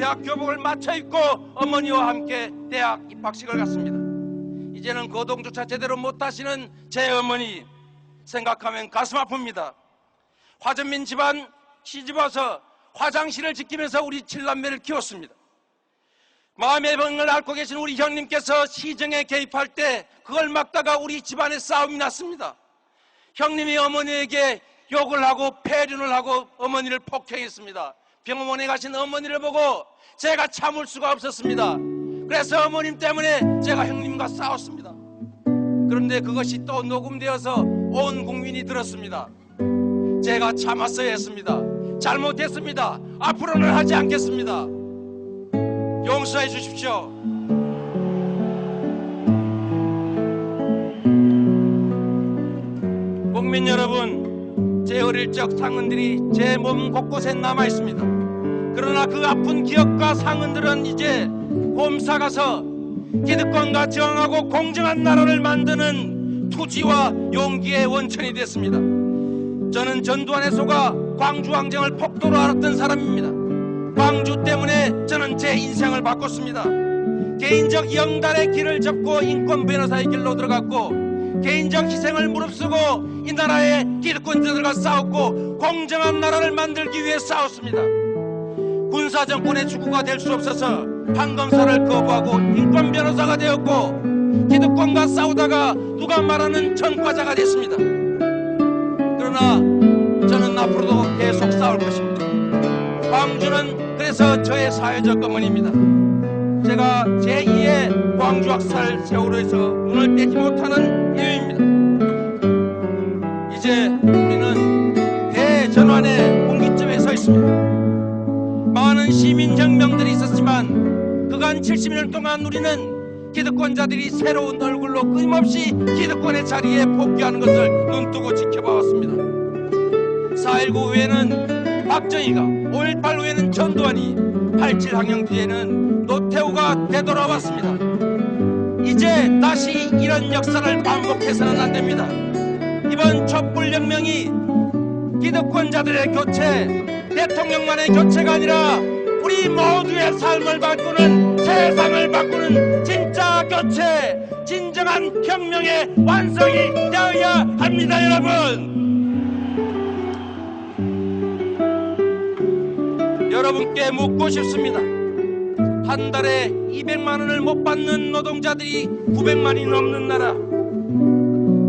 대학 교복을 맞춰 입고 어머니와 함께 대학 입학식을 갔습니다. 이제는 거동조차 제대로 못하시는 제 어머니 생각하면 가슴 아픕니다. 화전민 집안 시집와서 화장실을 지키면서 우리 7남매를 키웠습니다. 마음의 병을 앓고 계신 우리 형님께서 시정에 개입할 때 그걸 막다가 우리 집안에 싸움이 났습니다. 형님이 어머니에게 욕을 하고 폐륜을 하고 어머니를 폭행했습니다. 병원에 가신 어머니를 보고 제가 참을 수가 없었습니다. 그래서 어머님 때문에 제가 형님과 싸웠습니다. 그런데 그것이 또 녹음되어서 온 국민이 들었습니다. 제가 참았어야 했습니다. 잘못했습니다. 앞으로는 하지 않겠습니다. 용서해 주십시오. 국민 여러분, 제 어릴 적 상흔들이 제 몸 곳곳에 남아 있습니다. 그러나 그 아픈 기억과 상흔들은 이제 곰사가서 기득권과 저항하고 공정한 나라를 만드는 투지와 용기의 원천이 됐습니다. 저는 전두환의 소가 광주항쟁을 폭도로 알았던 사람입니다. 광주 때문에 저는 제 인생을 바꿨습니다. 개인적 영달의 길을 접고 인권 변호사의 길로 들어갔고 개인적 희생을 무릅쓰고 이 나라의 기득권자들과 싸웠고 공정한 나라를 만들기 위해 싸웠습니다. 군사정권의 주구가 될 수 없어서 판검사를 거부하고 인권 변호사가 되었고 기득권과 싸우다가 누가 말하는 전과자가 됐습니다. 그러나 저는 앞으로도 계속 싸울 것입니다. 광주는 그래서 저의 사회적 어머니입니다. 제가 제2의 광주학살 세월호에서 눈을 떼지 못하는 이유입니다. 이제 우리는 대전환의 분기점에 서 있습니다. 많은 시민혁명들이 있었지만 그간 70년 동안 우리는 기득권자들이 새로운 얼굴로 끊임없이 기득권의 자리에 복귀하는 것을 눈뜨고 지켜봐왔습니다. 4.19 후에는 박정희가, 5.18 후에는 전두환이, 87 항영 뒤에는 노태우가 되돌아왔습니다. 이제 다시 이런 역사를 반복해서는 안 됩니다. 이번 촛불혁명이 기득권자들의 교체, 대통령만의 교체가 아니라 우리 모두의 삶을 바꾸는, 세상을 바꾸는 진짜 교체, 진정한 혁명의 완성이 되어야 합니다. 여러분께 묻고 싶습니다. 한 달에 200만 원을 못 받는 노동자들이 900만이 넘는 나라,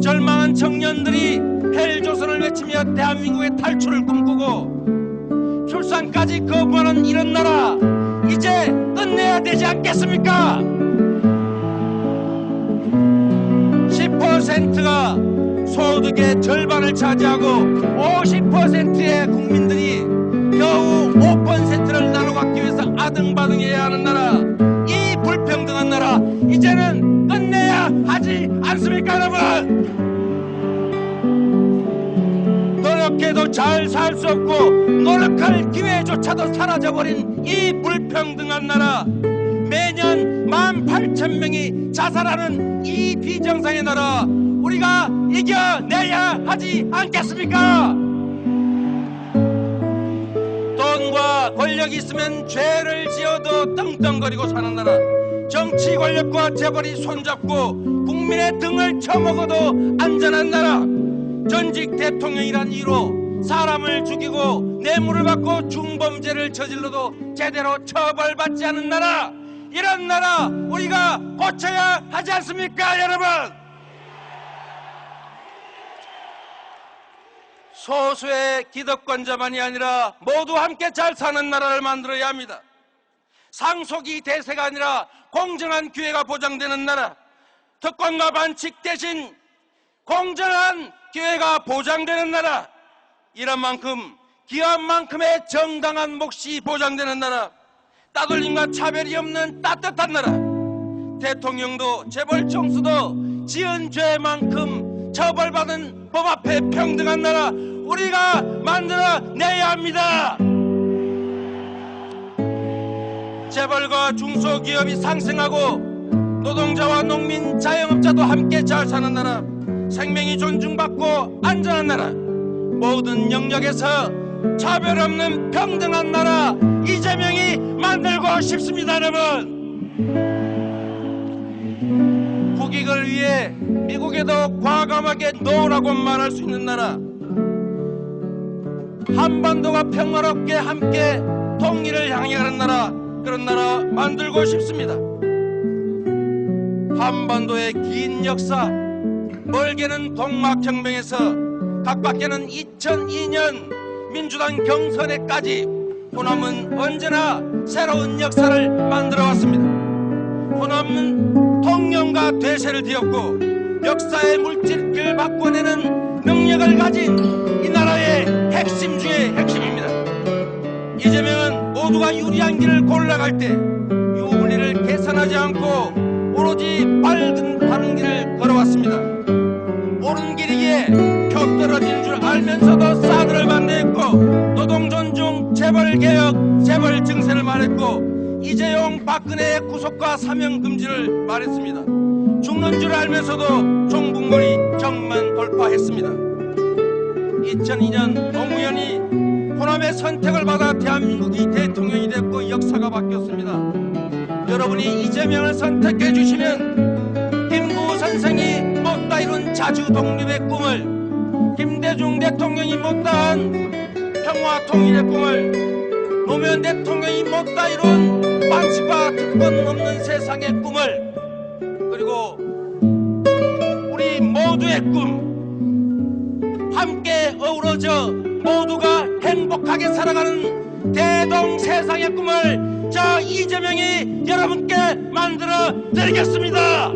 절망한 청년들이 헬조선을 외치며 대한민국의 탈출을 꿈꾸고 출산까지 거부하는 이런 나라, 이제 끝내야 되지 않겠습니까? 10%가 소득의 절반을 차지하고 50%의 국민들이 겨우 5%를 나눠갖기 위해서 아등바등해야 하는 나라, 이 불평등한 나라, 이제는 끝내야 하지 않습니까, 여러분? 노력해도 잘 살 수 없고 노력할 기회조차도 사라져버린 이 불평등한 나라, 매년 18,000명이 자살하는 이 비정상의 나라, 우리가 이겨내야 하지 않겠습니까? 돈과 권력이 있으면 죄를 지어도 떵떵거리고 사는 나라, 정치 권력과 재벌이 손잡고 국민의 등을 쳐먹어도 안전한 나라, 전직 대통령이란 이유로 사람을 죽이고 뇌물을 받고 중범죄를 저질러도 제대로 처벌받지 않은 나라, 이런 나라 우리가 고쳐야 하지 않습니까, 여러분? 소수의 기득권자만이 아니라 모두 함께 잘 사는 나라를 만들어야 합니다. 상속이 대세가 아니라 공정한 기회가 보장되는 나라, 특권과 반칙 대신 공정한 기회가 보장되는 나라, 이런 만큼 기한 만큼의 정당한 몫이 보장되는 나라, 따돌림과 차별이 없는 따뜻한 나라, 대통령도 재벌 총수도 지은 죄만큼 처벌받은 법 앞에 평등한 나라, 우리가 만들어내야 합니다. 재벌과 중소기업이 상생하고 노동자와 농민, 자영업자도 함께 잘 사는 나라, 생명이 존중받고 안전한 나라, 모든 영역에서 차별 없는 평등한 나라, 이재명이 만들고 싶습니다, 여러분. 국익을 위해 미국에도 과감하게 노라고 말할 수 있는 나라, 한반도가 평화롭게 함께 통일을 향해 가는 나라, 그런 나라 만들고 싶습니다. 한반도의 긴 역사, 멀게는 동막혁명에서 가깝게는 2002년 민주당 경선에까지 호남은 언제나 새로운 역사를 만들어 왔습니다. 호남은 통념과 되세를 뒤엎고 역사의 물질을 바꿔내는 능력을 가진 이 나라의 핵심 중의 핵심입니다. 이재명은 모두가 유리한 길을 골라갈 때 유불리를 계산하지 않고 오로지 바른 길을 걸어왔습니다. 옳은 길이기에 표 떨어지는 줄 알면서도 사드를 반대했고, 노동존중, 재벌개혁, 재벌 증세를 말했고, 이재용, 박근혜의 구속과 사명금지를 말했습니다. 죽는 줄 알면서도 종북몰이 정만 돌파했습니다. 2002년 노무현이 호남의 선택을 받아 대한민국이 대통령이 됐고 역사가 바뀌었습니다. 여러분이 이재명을 선택해 주시면 김구 선생이 못다 이룬 자주 독립의 꿈을, 김대중 대통령이 못다한 평화 통일의 꿈을, 노무현 대통령이 못다 이룬 반칙과 특권 없는 세상의 꿈을, 그리고 우리 모두의 꿈, 함께 어우러져 모두가 행복하게 살아가는 대동세상의 꿈을 저 이재명이 여러분께 만들어 드리겠습니다.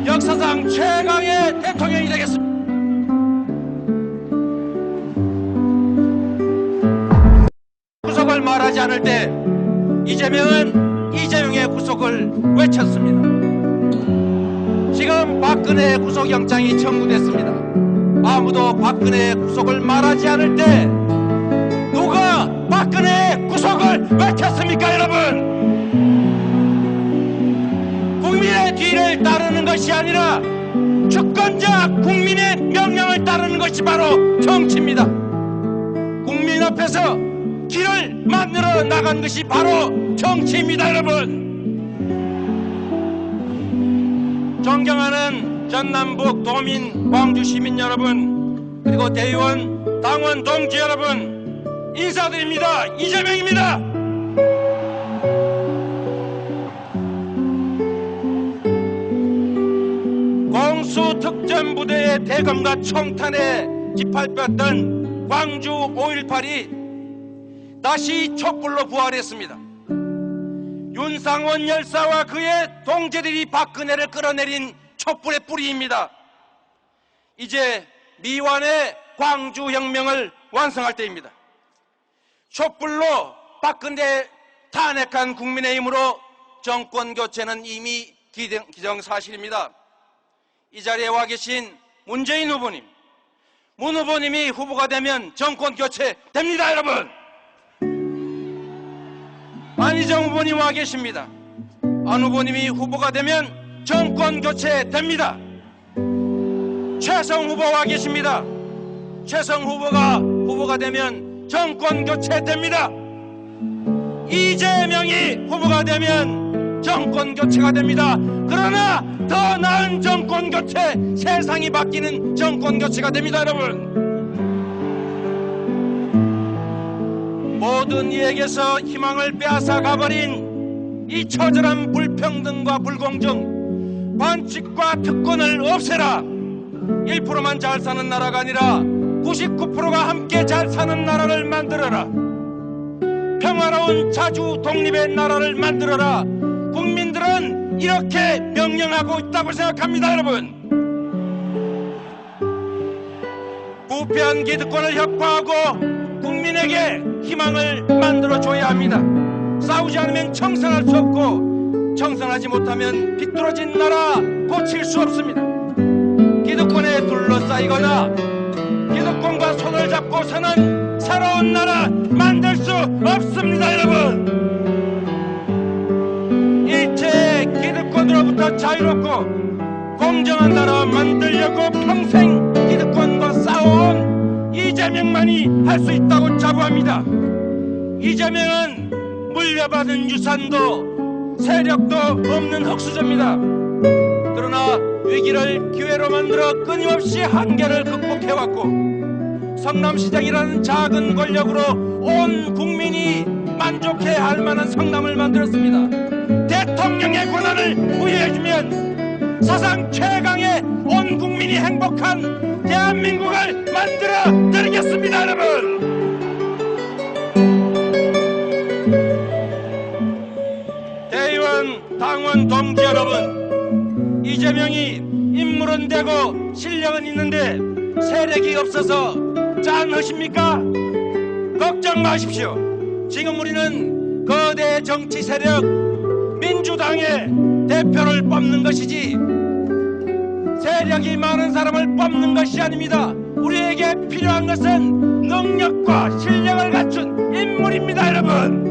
역사상 최강의 대통령이 되겠습니다. 구속을 말하지 않을 때 이재명은 이재명의 구속을 외쳤습니다. 지금 박근혜의 구속영장이 청구됐습니다. 아무도 박근혜의 구속을 말하지 않을 때 누가 박근혜의 구속을 외쳤습니까, 여러분? 국민의 뒤를 따르는 것이 아니라 주권자 국민의 명령을 따르는 것이 바로 정치입니다. 국민 앞에서 길을 만들어 나간 것이 바로 정치입니다, 여러분. 존경하는 전남북 도민, 광주 시민 여러분, 그리고 대의원, 당원 동지 여러분, 인사드립니다. 이재명입니다. 공수특전부대의 대검과 총탄에 짓밟혔던 광주 5.18이 다시 촛불로 부활했습니다. 윤상원 열사와 그의 동지들이 박근혜를 끌어내린 촛불의 뿌리입니다. 이제 미완의 광주혁명을 완성할 때입니다. 촛불로 박근혜 탄핵한 국민의힘으로 정권교체는 이미 기정사실입니다. 이 자리에 와 계신 문재인 후보님, 문 후보님이 후보가 되면 정권교체 됩니다, 여러분. 안희정 후보님 와 계십니다. 안 후보님이 후보가 되면 정권교체 됩니다. 최성 후보 와 계십니다. 최성 후보가 되면 정권교체 됩니다. 이재명이 후보가 되면 정권교체가 됩니다. 그러나 더 나은 정권교체, 세상이 바뀌는 정권교체가 됩니다, 여러분. 모든 이에게서 희망을 빼앗아 가버린 이 처절한 불평등과 불공정, 반칙과 특권을 없애라. 1%만 잘 사는 나라가 아니라 99%가 함께 잘 사는 나라를 만들어라. 평화로운 자주 독립의 나라를 만들어라. 국민들은 이렇게 명령하고 있다고 생각합니다, 여러분. 부패한 기득권을 혁파하고 국민에게 희망을 만들어줘야 합니다. 싸우지 않으면 청산할 수 없고, 청산하지 못하면 비뚤어진 나라 고칠 수 없습니다. 기득권에 둘러싸이거나 기득권과 손을 잡고 사는 새로운 나라 만들 수 없습니다, 여러분. 일체의 기득권으로부터 자유롭고 공정한 나라 만들려고 평생 기득권과 싸워온 이재명만이 할 수 있다고 자부합니다. 이재명은 물려받은 유산도 세력도 없는 흙수저입니다. 그러나 위기를 기회로 만들어 끊임없이 한계를 극복해왔고 성남시장이라는 작은 권력으로 온 국민이 만족해야 할 만한 성남을 만들었습니다. 대통령의 권한을 부여해주면 사상 최강의 온 국민이 행복한 대한민국을 만들어 드리겠습니다. 여러분, 대의원 당원 동지 여러분, 이재명이 인물은 되고 실력은 있는데 세력이 없어서 짠하십니까? 걱정 마십시오. 지금 우리는 거대 정치 세력 민주당의 대표를 뽑는 것이지 세력이 많은 사람을 뽑는 것이 아닙니다. 우리에게 필요한 것은 능력과 실력을 갖춘 인물입니다. 여러분,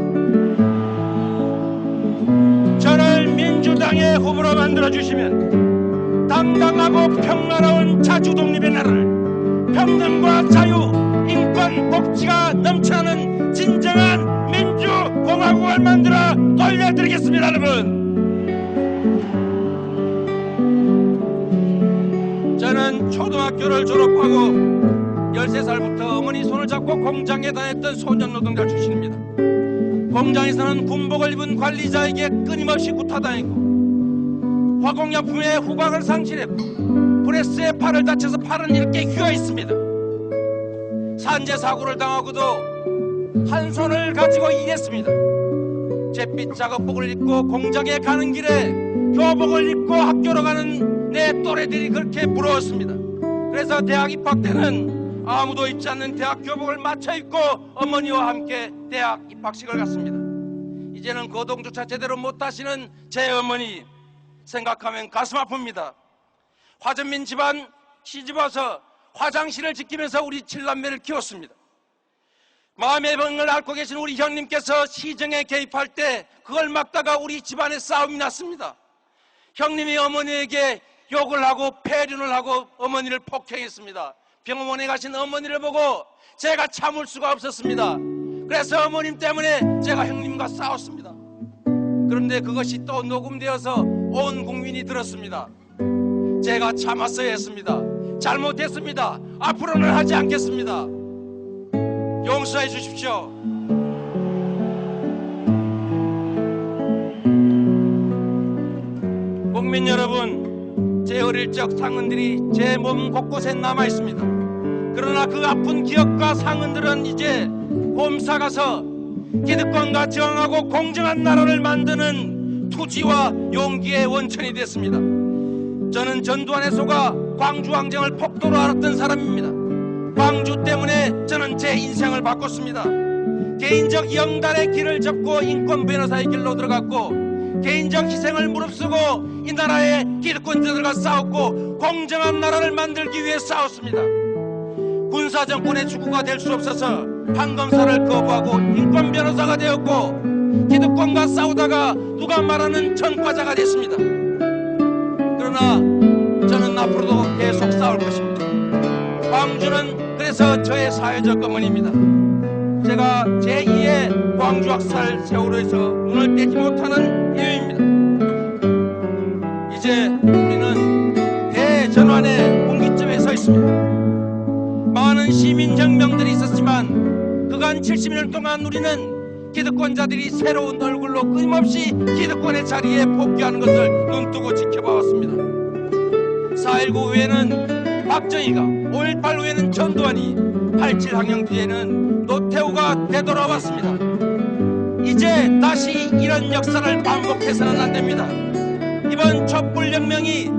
저를 민주당의 후보로 만들어주시면 당당하고 평화로운 자주독립의 나라를, 평등과 자유, 인권, 복지가 넘쳐나는 진정한 민주공화국을 만들어 돌려드리겠습니다. 여러분, 저는 초등학교를 졸업하고 13살부터 어머니 손을 잡고 공장에 다녔던 소년노동자 출신입니다. 공장에서는 군복을 입은 관리자에게 끊임없이 구타당했고 화공약품에 후각을 상실했고 프레스에 팔을 다쳐서 팔은 이렇게 휘어 있습니다. 산재 사고를 당하고도 한 손을 가지고 일했습니다. 잿빛 작업복을 입고 공장에 가는 길에 교복을 입고 학교로 가는 내 또래들이 그렇게 부러웠습니다. 그래서 대학 입학 때는 아무도 입지 않는 대학 교복을 맞춰 입고 어머니와 함께 대학 입학식을 갔습니다. 이제는 거동조차 제대로 못 하시는 제 어머니 생각하면 가슴 아픕니다. 화전민 집안 시집와서 화장실을 지키면서 우리 7남매를 키웠습니다. 마음의 병을 앓고 계신 우리 형님께서 시정에 개입할 때 그걸 막다가 우리 집안에 싸움이 났습니다. 형님이 어머니에게 욕을 하고 폐륜을 하고 어머니를 폭행했습니다. 병원에 가신 어머니를 보고 제가 참을 수가 없었습니다. 그래서 어머님 때문에 제가 형님과 싸웠습니다. 그런데 그것이 또 녹음되어서 온 국민이 들었습니다. 제가 참았어야 했습니다. 잘못했습니다. 앞으로는 하지 않겠습니다. 용서해 주십시오. 국민 여러분, 제 어릴 적 상흔들이 제 몸 곳곳에 남아 있습니다. 그러나 그 아픈 기억과 상흔들은 이제 홈사가서 기득권과 저항하고 공정한 나라를 만드는 투지와 용기의 원천이 됐습니다. 저는 전두환의 소가 광주항쟁을 폭도로 알았던 사람입니다. 광주 때문에 저는 제 인생을 바꿨습니다. 개인적 영달의 길을 접고 인권 변호사의 길로 들어갔고 개인적 희생을 무릅쓰고 이 나라의 기득권자들과 싸웠고 공정한 나라를 만들기 위해 싸웠습니다. 군사정권의 주구가 될 수 없어서 판검사를 거부하고 인권 변호사가 되었고 기득권과 싸우다가 누가 말하는 전과자가 됐습니다. 그러나 저는 앞으로도 계속 싸울 것입니다. 광주는 그래서 저의 사회적 어머니입니다. 제가 제2의 광주 학살 세월호에서 눈을 떼지 못하는 이유입니다. 이제 우리는 대전환의 분기점에 서 있습니다. 많은 시민혁명들이 있었지만 그간 70년 동안 우리는 기득권자들이 새로운 얼굴로 끊임없이 기득권의 자리에 복귀하는 것을 눈뜨고 지켜봐왔습니다. 4.19 후에는 박정희가, 5.18 후에는 전두환이, 87 항영 뒤에는 노태우가 되돌아왔습니다. 이제 다시 이런 역사를 반복해서는 안 됩니다. 이번 촛불혁명이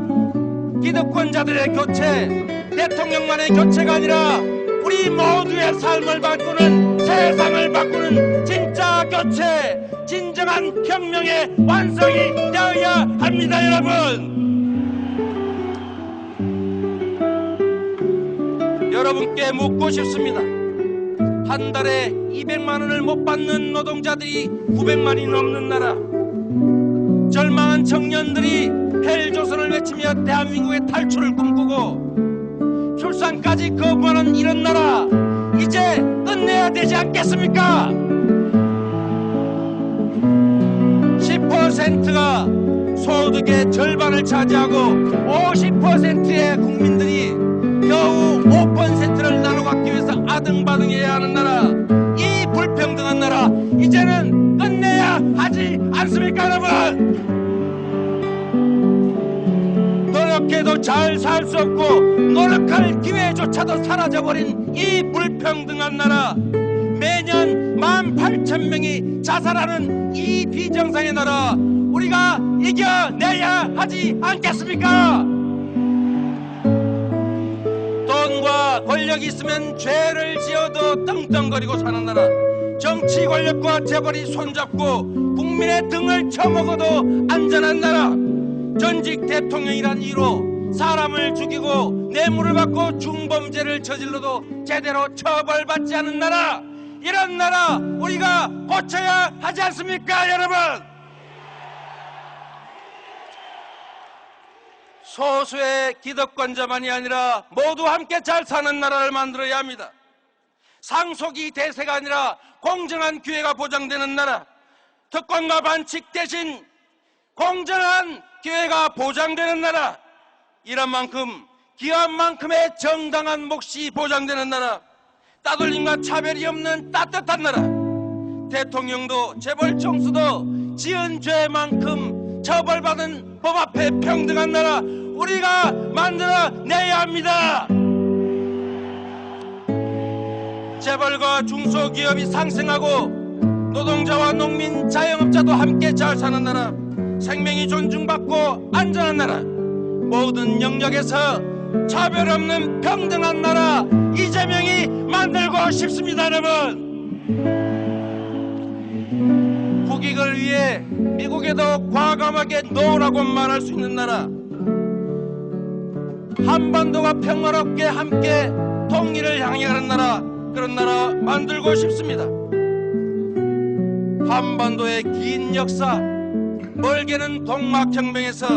기득권자들의 교체, 대통령만의 교체가 아니라 우리 모두의 삶을 바꾸는, 세상을 바꾸는 진짜 교체, 진정한 혁명의 완성이 되어야 합니다. 여러분, 여러분께 묻고 싶습니다. 한 달에 200만 원을 못 받는 노동자들이 900만이 넘는 나라, 절망한 청년들이 헬조선을 외치며 대한민국의 탈출을 꿈꾸고 출산까지 거부하는 이런 나라, 이제 끝내야 되지 않겠습니까? 50%가 소득의 절반을 차지하고 50%의 국민들이 겨우 5%를 나눠갖기 위해서 아등바등해야 하는 나라, 이 불평등한 나라 이제는 끝내야 하지 않습니까 여러분? 노력해도 잘 살 수 없고 노력할 기회조차도 사라져버린 이 불평등한 나라, 매년 18,000명이 자살하는 이 비정상의 나라 우리가 이겨내야 하지 않겠습니까? 돈과 권력이 있으면 죄를 지어도 떵떵거리고 사는 나라, 정치 권력과 재벌이 손잡고 국민의 등을 쳐먹어도 안전한 나라, 전직 대통령이란 이유로 사람을 죽이고 뇌물을 받고 중범죄를 저질러도 제대로 처벌받지 않는 나라, 이런 나라 우리가 고쳐야 하지 않습니까 여러분? 소수의 기득권자만이 아니라 모두 함께 잘 사는 나라를 만들어야 합니다. 상속이 대세가 아니라 공정한 기회가 보장되는 나라, 특권과 반칙 대신 공정한 기회가 보장되는 나라, 이런 만큼 기한 만큼의 정당한 몫이 보장되는 나라, 따돌림과 차별이 없는 따뜻한 나라, 대통령도 재벌 총수도 지은 죄만큼 처벌받은 법 앞에 평등한 나라 우리가 만들어내야 합니다. 재벌과 중소기업이 상생하고 노동자와 농민, 자영업자도 함께 잘 사는 나라, 생명이 존중받고 안전한 나라, 모든 영역에서 차별 없는 평등한 나라 이재명이 만들고 싶습니다 여러분. 국익을 위해 미국에도 과감하게 노라고 말할 수 있는 나라, 한반도가 평화롭게 함께 통일을 향해 가는 나라, 그런 나라 만들고 싶습니다. 한반도의 긴 역사, 멀게는 동막혁명에서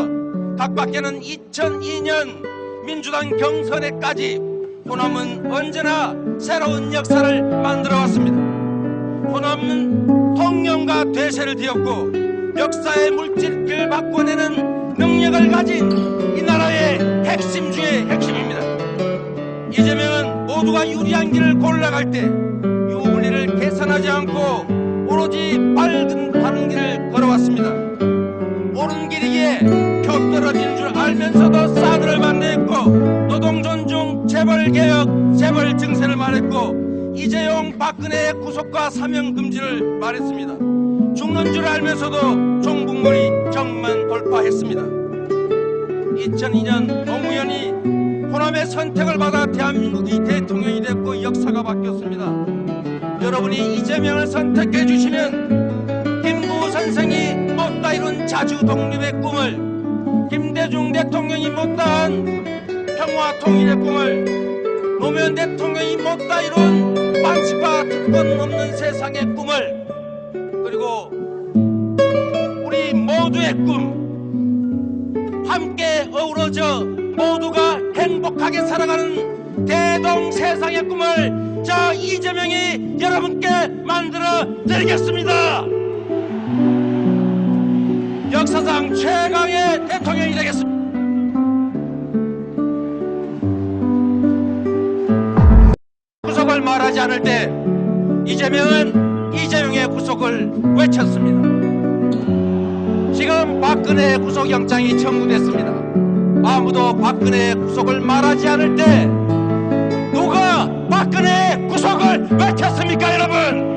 가깝게는 2002년 민주당 경선에까지 호남은 언제나 새로운 역사를 만들어왔습니다. 호남은 통념과 대세를 뒤엎고 역사의 물질을 바꿔내는 능력을 가진 이 나라의 핵심 중의 핵심입니다. 이재명은 모두가 유리한 길을 골라갈 때 유불리를 계산하지 않고 오로지 바른 길을 걸어왔습니다. 옳은 길이기에 표 떨어지는 줄 알면서도 사드를 반대했고, 노동 존중, 재벌 개혁, 재벌 증세를 말했고, 이재용 박근혜의 구속과 사명 금지를 말했습니다. 죽는 줄 알면서도 종북머리 정만 돌파했습니다. 2002년 노무현이 호남의 선택을 받아 대한민국이 대통령이 됐고 역사가 바뀌었습니다. 여러분이 이재명을 선택해 주시면 김구 선생이 못다 이룬 자주 독립의 꿈을, 김대중 대통령이 못다한 평화 통일의 꿈을, 노무현 대통령이 못다 이룬 반칙과 특권 없는 세상의 꿈을, 그리고 우리 모두의 꿈, 함께 어우러져 모두가 행복하게 살아가는 대동세상의 꿈을 저 이재명이 여러분께 만들어 드리겠습니다. 역사상 최강의 대통령이 되겠습니다. 구속을 말하지 않을 때 이재명은 이재용의 구속을 외쳤습니다. 지금 박근혜의 구속영장이 청구됐습니다. 아무도 박근혜의 구속을 말하지 않을 때 누가 박근혜의 구속을 외쳤습니까 여러분?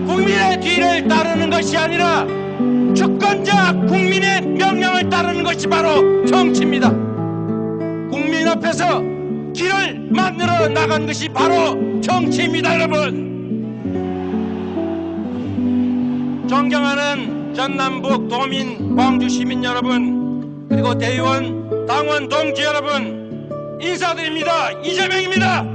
국민의 뒤를 따르는 것이 아니라 주권자 국민의 명령을 따르는 것이 바로 정치입니다. 국민 앞에서 길을 만들어 나간 것이 바로 정치입니다 여러분. 존경하는 전남북 도민, 광주 시민 여러분, 그리고 대의원, 당원 동지 여러분, 인사드립니다. 이재명입니다.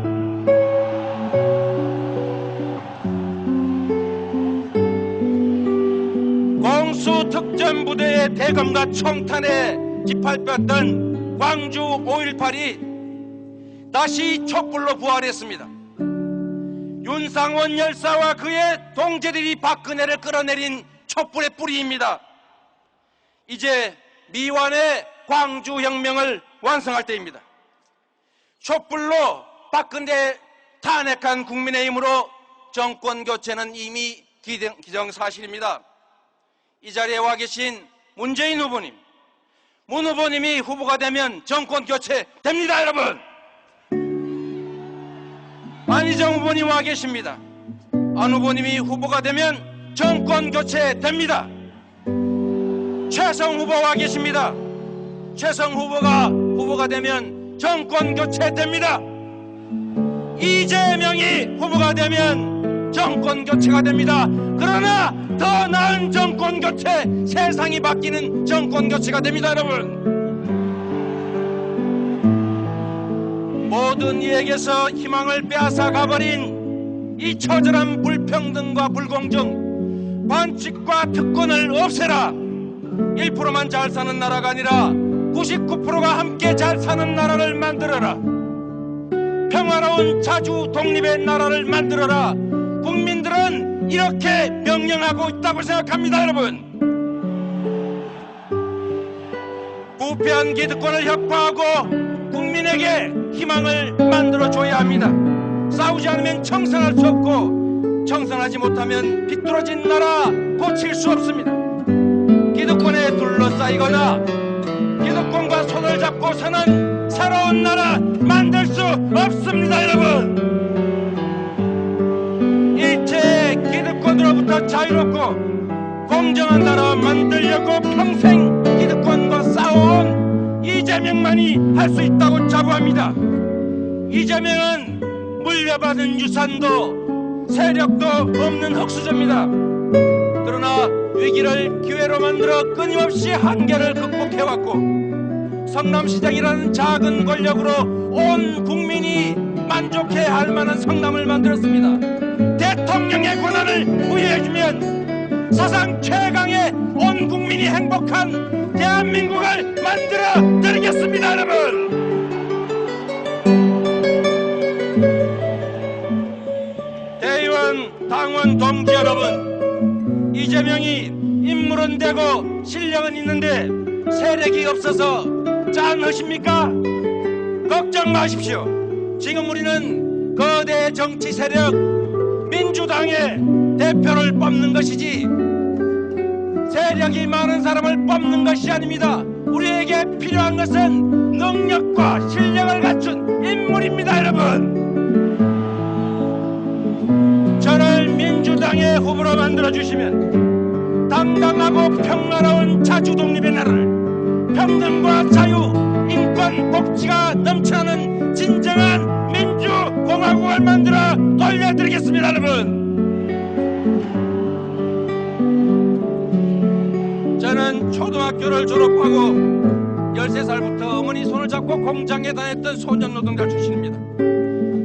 공수특전부대의 대검과 총탄에 짓밟혔던 광주 5.18이 다시 촛불로 부활했습니다. 윤상원 열사와 그의 동지들이 박근혜를 끌어내린 촛불의 뿌리입니다. 이제 미완의 광주혁명을 완성할 때입니다. 촛불로 박근혜 탄핵한 국민의힘으로 정권교체는 이미 기정사실입니다. 이 자리에 와 계신 문재인 후보님, 문 후보님이 후보가 되면 정권교체 됩니다, 여러분. 안희정 후보님 와 계십니다. 안 후보님이 후보가 되면 정권교체 됩니다. 최성 후보 와 계십니다. 최성 후보가 되면 정권교체 됩니다. 이재명이 후보가 되면 정권교체가 됩니다. 그러나 더 나은 정권교체, 세상이 바뀌는 정권교체가 됩니다, 여러분. 모든 이에게서 희망을 빼앗아 가버린 이 처절한 불평등과 불공정, 반칙과 특권을 없애라. 1%만 잘 사는 나라가 아니라 99%가 함께 잘 사는 나라를 만들어라. 평화로운 자주 독립의 나라를 만들어라. 국민들은 이렇게 명령하고 있다고 생각합니다, 여러분. 부패한 기득권을 혁파하고 국민에게 희망을 만들어줘야 합니다. 싸우지 않으면 청산할 수 없고, 청산하지 못하면 비뚤어진 나라 고칠 수 없습니다. 기득권에 둘러싸이거나 기득권과 손을 잡고 사는 새로운 나라 만들 수 없습니다, 여러분. 일체 기득권으로부터 자유롭고 공정한 나라 만들려고 평생 기득권과 싸워온 이재명만이 할 수 있다고 자부합니다. 이재명은 물려받은 유산도 세력도 없는 흙수저입니다. 그러나 위기를 기회로 만들어 끊임없이 한계를 극복해왔고, 성남시장이라는 작은 권력으로 온 국민이 만족해야 할 만한 성남을 만들었습니다. 대통령의 권한을 부여해주면 사상 최강의 온 국민이 행복한 대한민국을 만들어 드리겠습니다, 여러분. 대의원, 당원, 동지 여러분, 이재명이 인물은 되고 실력은 있는데 세력이 없어서 짠하십니까? 걱정 마십시오. 지금 우리는 거대 정치 세력 민주당의 대표를 뽑는 것이지 세력이 많은 사람을 뽑는 것이 아닙니다. 우리에게 필요한 것은 능력과 실력을 갖춘 인물입니다, 여러분. 저를 민주당의 후보로 만들어주시면 당당하고 평화로운 자주독립의 나라를, 평등과 자유, 인권, 복지가 넘쳐나는 진정한 민주공화국을 만들어 돌려드리겠습니다, 여러분. 저는 초등학교를 졸업하고 13살부터 어머니 손을 잡고 공장에 다녔던 소년노동자 출신입니다.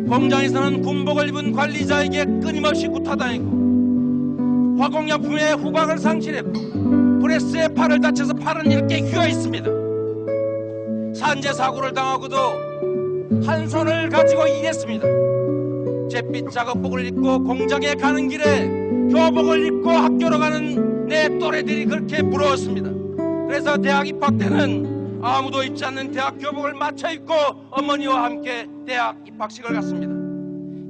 공장에서는 군복을 입은 관리자에게 끊임없이 구타당했고, 화공약품에 후각을 상실했고, 프레스에 팔을 다쳐서 팔은 이렇게 휘어 있습니다. 산재 사고를 당하고도 한 손을 가지고 일했습니다. 잿빛 작업복을 입고 공장에 가는 길에 교복을 입고 학교로 가는 내 또래들이 그렇게 부러웠습니다. 그래서 대학 입학 때는 아무도 입지 않는 대학 교복을 맞춰 입고 어머니와 함께 대학 입학식을 갔습니다.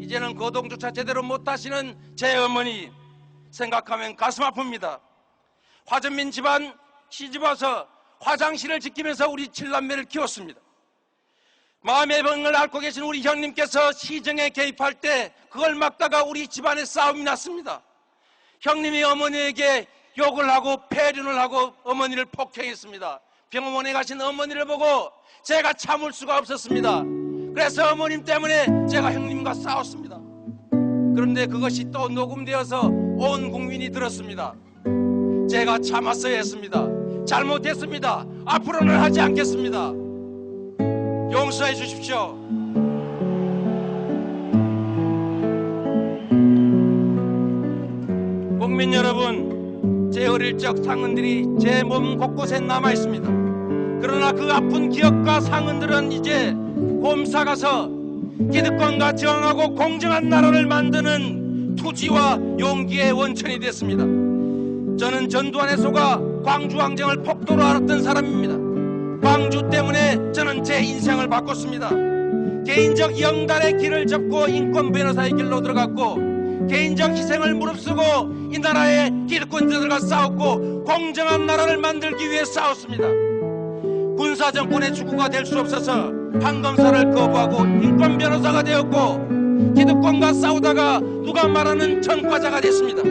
이제는 거동조차 제대로 못하시는 제 어머니 생각하면 가슴 아픕니다. 화전민 집안 시집와서 화장실을 지키면서 우리 7남매를 키웠습니다. 마음의 병을 앓고 계신 우리 형님께서 시정에 개입할 때 그걸 막다가 우리 집안에 싸움이 났습니다. 형님이 어머니에게 욕을 하고 폐륜을 하고 어머니를 폭행했습니다. 병원에 가신 어머니를 보고 제가 참을 수가 없었습니다. 그래서 어머님 때문에 제가 형님과 싸웠습니다. 그런데 그것이 또 녹음되어서 온 국민이 들었습니다. 제가 참았어야 했습니다. 잘못했습니다. 앞으로는 하지 않겠습니다. 용서해 주십시오. 국민 여러분, 제 어릴 적 상흔들이 제 몸 곳곳에 남아 있습니다. 그러나 그 아픈 기억과 상흔들은 이제 곰사가서 기득권과 저항하고 공정한 나라를 만드는 투지와 용기의 원천이 됐습니다. 저는 전두환의 속아 광주항쟁을 폭도로 알았던 사람입니다. 광주 때문에 저는 제 인생을 바꿨습니다. 개인적 영달의 길을 접고 인권 변호사의 길로 들어갔고, 개인적 희생을 무릅쓰고 이 나라의 기득권자들과 싸웠고, 공정한 나라를 만들기 위해 싸웠습니다. 군사정권의 주구가 될 수 없어서 판검사를 거부하고 인권 변호사가 되었고, 기득권과 싸우다가 누가 말하는 전과자가 됐습니다.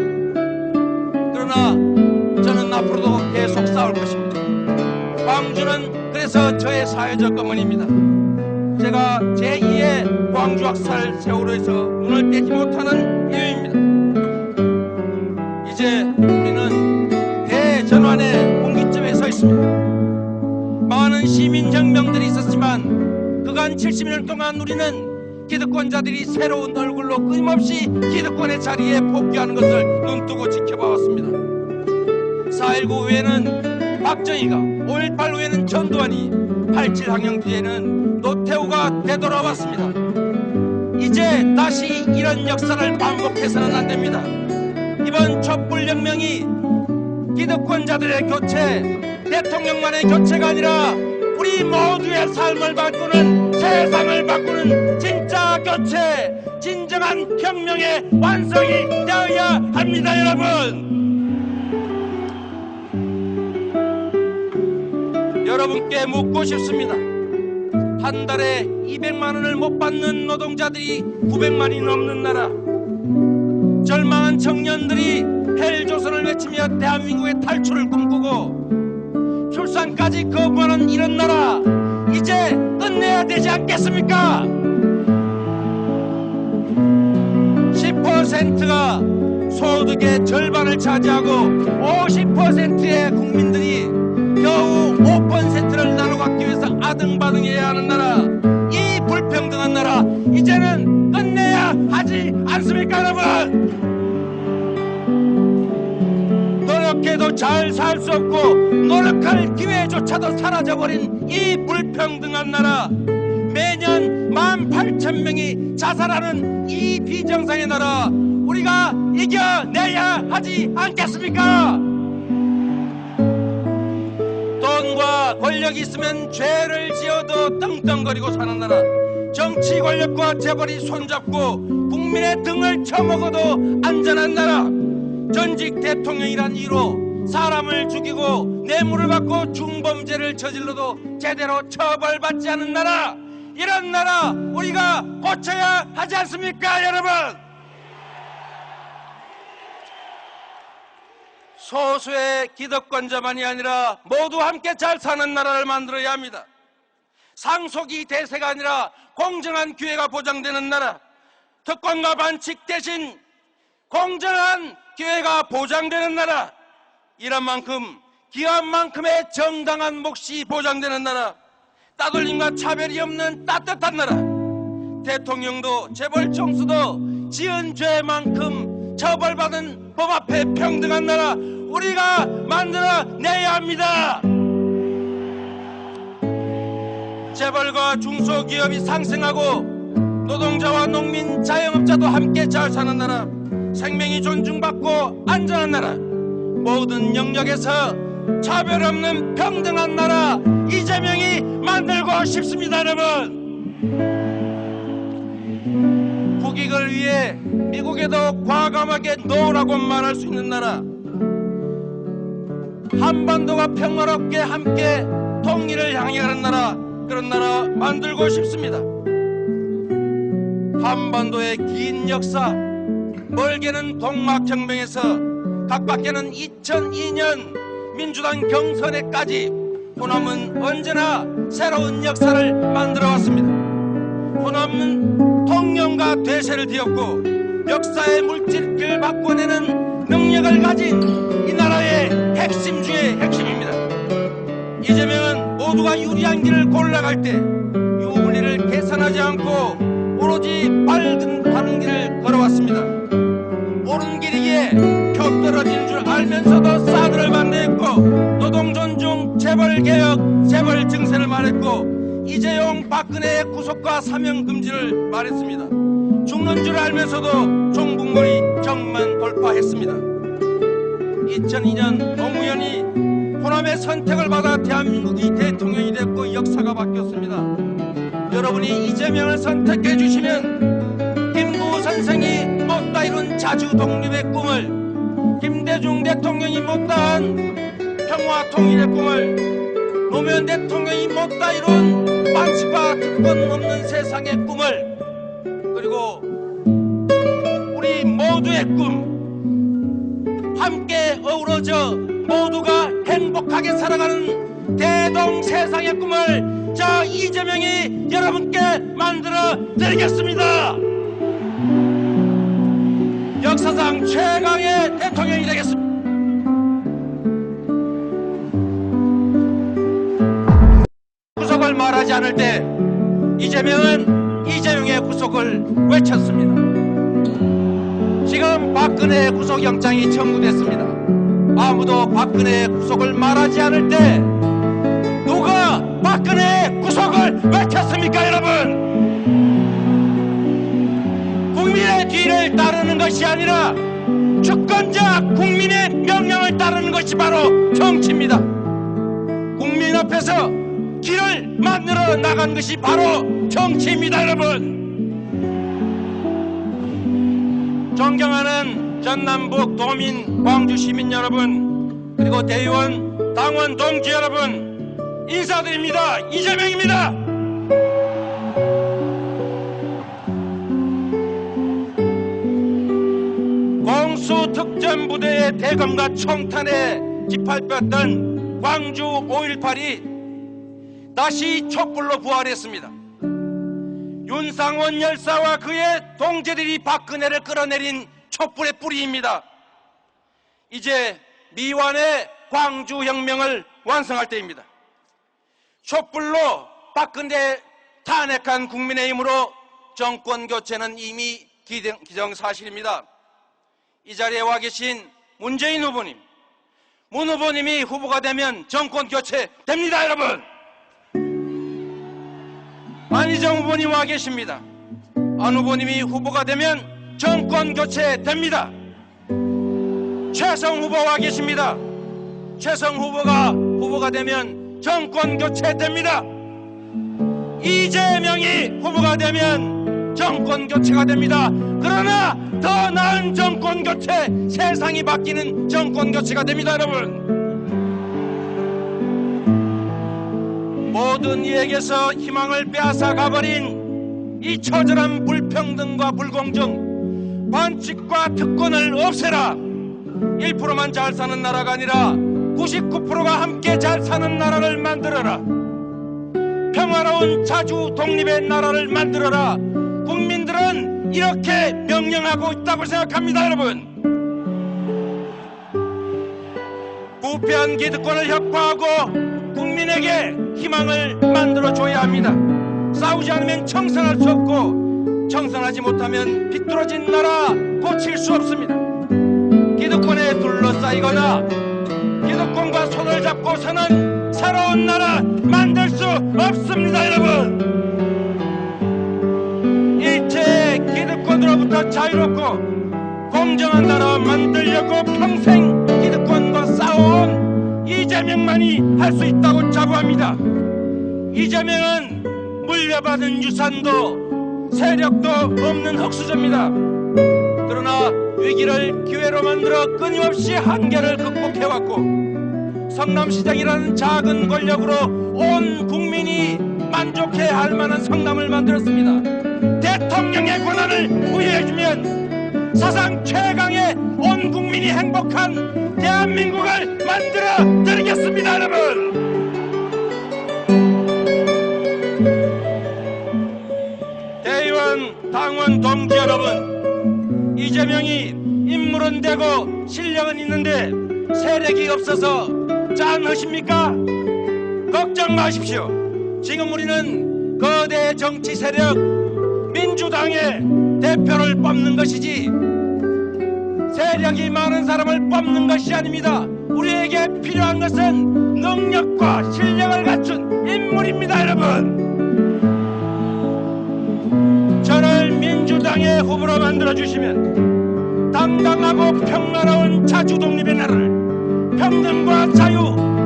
그러나 저는 앞으로도 계속 싸울 것입니다. 광주는 그래서 저의 사회적 어머니입니다. 제가 제2의 광주 학살 세월호에서 눈을 떼지 못하는 이유입니다. 이제 우리는 대전환의 분기점에 서 있습니다. 많은 시민혁명들이 있었지만 그간 70년 동안 우리는 기득권자들이 새로운 얼굴로 끊임없이 기득권의 자리에 복귀하는 것을 눈뜨고 지켜봐왔습니다. 4.19 후에는 박정희가, 5.18 후에는 전두환이, 87 항영 뒤에는 노태우가 되돌아왔습니다. 이제 다시 이런 역사를 반복해서는 안 됩니다. 이번 촛불혁명이 기득권자들의 교체, 대통령만의 교체가 아니라 우리 모두의 삶을 바꾸는, 세상을 바꾸는 진짜 교체, 진정한 혁명의 완성이 되어야 합니다. 여러분께 묻고 싶습니다. 한 달에 200만 원을 못 받는 노동자들이 900만이 넘는 나라, 절망한 청년들이 헬조선을 외치며 대한민국의 탈출을 꿈꾸고 출산까지 거부하는 이런 나라, 이제 끝내야 되지 않겠습니까? 10%가 소득의 절반을 차지하고 50%의 국민들이 겨우 5%를 나눠갖기 위해서 아등바등해야 하는 나라, 이 불평등한 나라, 이제는 끝내야 하지 않습니까, 여러분? 노력해도 잘 살 수 없고 노력할 기회조차도 사라져버린 이 불평등한 나라, 매년 18,000명이 자살하는 이 비정상의 나라, 우리가 이겨내야 하지 않겠습니까? 돈과 권력이 있으면 죄를 지어도 떵떵거리고 사는 나라, 정치 권력과 재벌이 손잡고 국민의 등을 쳐먹어도 안전한 나라, 전직 대통령이란 이유로 사람을 죽이고 뇌물을 받고 중범죄를 저질러도 제대로 처벌받지 않는 나라, 이런 나라 우리가 고쳐야 하지 않습니까, 여러분? 소수의 기득권자만이 아니라 모두 함께 잘 사는 나라를 만들어야 합니다. 상속이 대세가 아니라 공정한 기회가 보장되는 나라, 특권과 반칙 대신 공정한 기회가 보장되는 나라, 이런 만큼 기한 만큼의 정당한 몫이 보장되는 나라, 따돌림과 차별이 없는 따뜻한 나라, 대통령도 재벌 총수도 지은 죄만큼 처벌받은 법 앞에 평등한 나라, 우리가 만들어내야 합니다. 재벌과 중소기업이 상생하고 노동자와 농민, 자영업자도 함께 잘 사는 나라, 생명이 존중받고 안전한 나라, 모든 영역에서 차별 없는 평등한 나라, 이재명이 만들고 싶습니다. 여러분, 국익을 위해 미국에도 과감하게 노라고 말할 수 있는 나라, 한반도가 평화롭게 함께 통일을 향해 가는 나라, 그런 나라 만들고 싶습니다. 한반도의 긴 역사, 멀게는 동막혁명에서 가깝게는 2002년 민주당 경선에까지 호남은 언제나 새로운 역사를 만들어왔습니다. 호남은 통념과 대세를 뒤엎고 역사의 물질을 바꿔내는 능력을 가진 이 나라의 핵심 중의 핵심입니다. 이재명은 모두가 유리한 길을 골라갈 때 유불리를 계산하지 않고 오로지 바른 길을 걸어왔습니다. 옳은 길이기에 표 떨어지는 줄 알면서도 사드를 반대했고, 노동 존중, 재벌 개혁, 재벌 증세를 말했고, 이재용, 박근혜의 구속과 사명 금지를 말했습니다. 죽는 줄 알면서도 종북몰이 경만 돌파했습니다. 2002년 노무현이 호남의 선택을 받아 대한민국이 대통령이 됐고 역사가 바뀌었습니다. 여러분이 이재명을 선택해 주시면 김구 선생이 못다 이룬 자주 독립의 꿈을, 김대중 대통령이 못다한 평화 통일의 꿈을, 노무현 대통령이 못다 이룬 반칙과 특권 없는 세상의 꿈을, 그리고 우리 모두의 꿈, 함께 어우러져 모두가 행복하게 살아가는 대동세상의 꿈을 저 이재명이 여러분께 만들어 드리겠습니다. 역사상 최강의 대통령이 되겠습니다. 구속을 말하지 않을 때 이재명은 이재명의 구속을 외쳤습니다. 지금 박근혜의 구속영장이 청구됐습니다. 아무도 박근혜의 구속을 말하지 않을 때 누가 박근혜의 구속을 외쳤습니까, 여러분? 국민의 뒤를 따르는 것이 아니라 주권자 국민의 명령을 따르는 것이 바로 정치입니다. 국민 앞에서 길을 만들어 나간 것이 바로 정치입니다, 여러분. 존경하는 전남북 도민, 광주 시민 여러분, 그리고 대의원, 당원 동지 여러분, 인사드립니다. 이재명입니다. 공수특전부대의 대검과 총탄에 짓밟혔던 광주 5.18이 다시 촛불로 부활했습니다. 윤상원 열사와 그의 동지들이 박근혜를 끌어내린 촛불의 뿌리입니다. 이제 미완의 광주혁명을 완성할 때입니다. 촛불로 박근혜 탄핵한 국민의힘으로 정권교체는 이미 기정사실입니다. 이 자리에 와 계신 문재인 후보님, 문 후보님이 후보가 되면 정권교체 됩니다, 여러분. 안희정 후보님 와 계십니다. 안 후보님이 후보가 되면 정권교체 됩니다. 최성 후보 와 계십니다. 최성 후보가 되면 정권교체 됩니다. 이재명이 후보가 되면 정권교체가 됩니다. 그러나 더 나은 정권교체, 세상이 바뀌는 정권교체가 됩니다, 여러분. 모든 이에게서 희망을 빼앗아 가버린 이 처절한 불평등과 불공정, 반칙과 특권을 없애라. 1%만 잘 사는 나라가 아니라 99%가 함께 잘 사는 나라를 만들어라. 평화로운 자주 독립의 나라를 만들어라. 국민들은 이렇게 명령하고 있다고 생각합니다, 여러분. 부패한 기득권을 혁파하고 국민에게 희망을 만들어줘야 합니다. 싸우지 않으면 청산할 수 없고, 청산하지 못하면 비뚤어진 나라 고칠 수 없습니다. 기득권에 둘러싸이거나 기득권과 손을 잡고 사는 새로운 나라 만들 수 없습니다, 여러분. 일체의 기득권으로부터 자유롭고 공정한 나라 만들려고 평생 기득권과 싸워온 이재명만이 할 수 있다고 자부합니다. 이재명은 물려받은 유산도 세력도 없는 흙수저입니다. 그러나 위기를 기회로 만들어 끊임없이 한계를 극복해왔고, 성남시장이라는 작은 권력으로 온 국민이 만족해야 할 만한 성남을 만들었습니다. 대통령의 권한을 부여해주면 사상 최강의 온 국민이 행복한 대한민국을 만들어 드리겠습니다, 여러분. 대의원, 당원, 동지 여러분, 이재명이 인물은 되고 실력은 있는데 세력이 없어서 짠하십니까? 걱정 마십시오. 지금 우리는 거대 정치 세력 민주당의 대표를 뽑는 것이지 세력이 많은 사람을 뽑는 것이 아닙니다. 우리에게 필요한 것은 능력과 실력을 갖춘 인물입니다, 여러분. 저를 민주당의 후보로 만들어주시면 당당하고 평화로운 자주 독립의 나라를, 평등과 자유,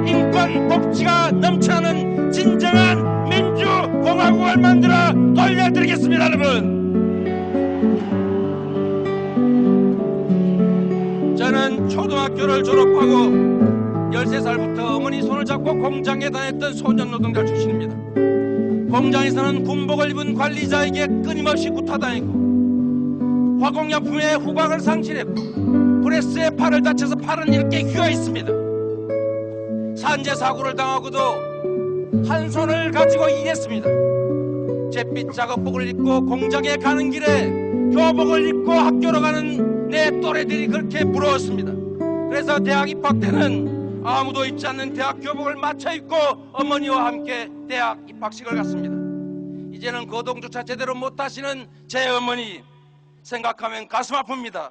인권, 복지가 넘쳐나는 진정한 민주공화국을 만들어 돌려드리겠습니다. 여러분, 저는 초등학교를 졸업하고 13살부터 어머니 손을 잡고 공장에 다녔던 소년노동자 출신입니다. 공장에서는 군복을 입은 관리자에게 끊임없이 구타당했고 화공약품에 후광을 상실했고 프레스에 팔을 다쳐서 팔은 이렇게 휘어있습니다. 산재 사고를 당하고도 한 손을 가지고 일했습니다. 잿빛 작업복을 입고 공장에 가는 길에 교복을 입고 학교로 가는 내 또래들이 그렇게 부러웠습니다. 그래서 대학 입학 때는 아무도 입지 않는 대학 교복을 맞춰 입고 어머니와 함께 대학 입학식을 갔습니다. 이제는 거동조차 제대로 못하시는 제 어머니 생각하면 가슴 아픕니다.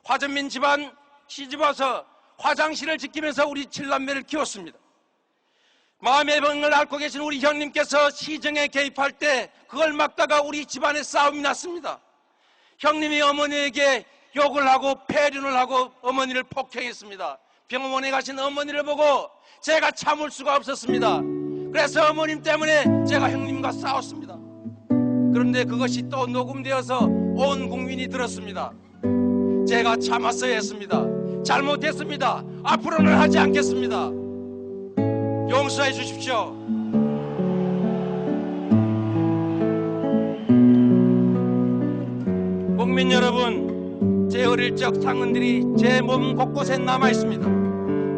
화전민 집안 시집와서 화장실을 지키면서 우리 7남매를 키웠습니다. 마음의 병을 앓고 계신 우리 형님께서 시정에 개입할 때 그걸 막다가 우리 집안에 싸움이 났습니다. 형님이 어머니에게 욕을 하고 폐륜을 하고 어머니를 폭행했습니다. 병원에 가신 어머니를 보고 제가 참을 수가 없었습니다. 그래서 어머님 때문에 제가 형님과 싸웠습니다. 그런데 그것이 또 녹음되어서 온 국민이 들었습니다. 제가 참았어야 했습니다. 잘못했습니다. 앞으로는 하지 않겠습니다. 용서해 주십시오. 국민 여러분, 제 어릴 적 상흔들이 제 몸 곳곳에 남아 있습니다.